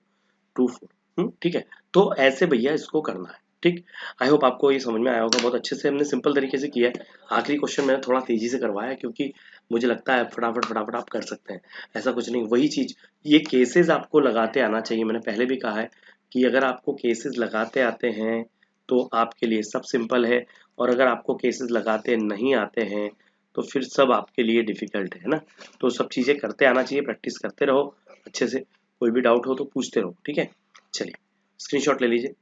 2 4, ठीक है, तो ऐसे भैया इसको करना है। ठीक, आई होप आपको ये समझ में आया होगा, बहुत अच्छे से हमने सिंपल तरीके से किया है। आखिरी क्वेश्चन मैंने थोड़ा तेजी से करवाया है क्योंकि मुझे लगता है फटाफट फटाफट आप कर सकते हैं, ऐसा कुछ नहीं। वही चीज, ये केसेस आपको लगाते आना चाहिए, मैंने पहले भी कहा है कि अगर आपको केसेस लगाते आते हैं तो आपके लिए सब सिंपल है, और अगर आपको केसेस लगाते नहीं आते हैं तो फिर सब आपके लिए डिफिकल्ट है ना। तो सब चीजें करते आना चाहिए, प्रैक्टिस करते रहो अच्छे से, कोई भी डाउट हो तो पूछते रहो। ठीक है, चलिए स्क्रीनशॉट ले लीजिए।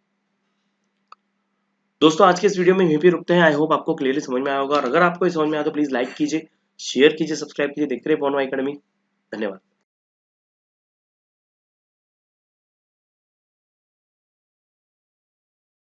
दोस्तों आज के इस वीडियो में यहीं पे रुकते हैं, आई होप आपको क्लियरली समझ में आया होगा, और अगर आपको ये समझ में आया तो प्लीज लाइक कीजिए, शेयर कीजिए, सब्सक्राइब कीजिए, देखते रहिए पवन अकेडमी। धन्यवाद।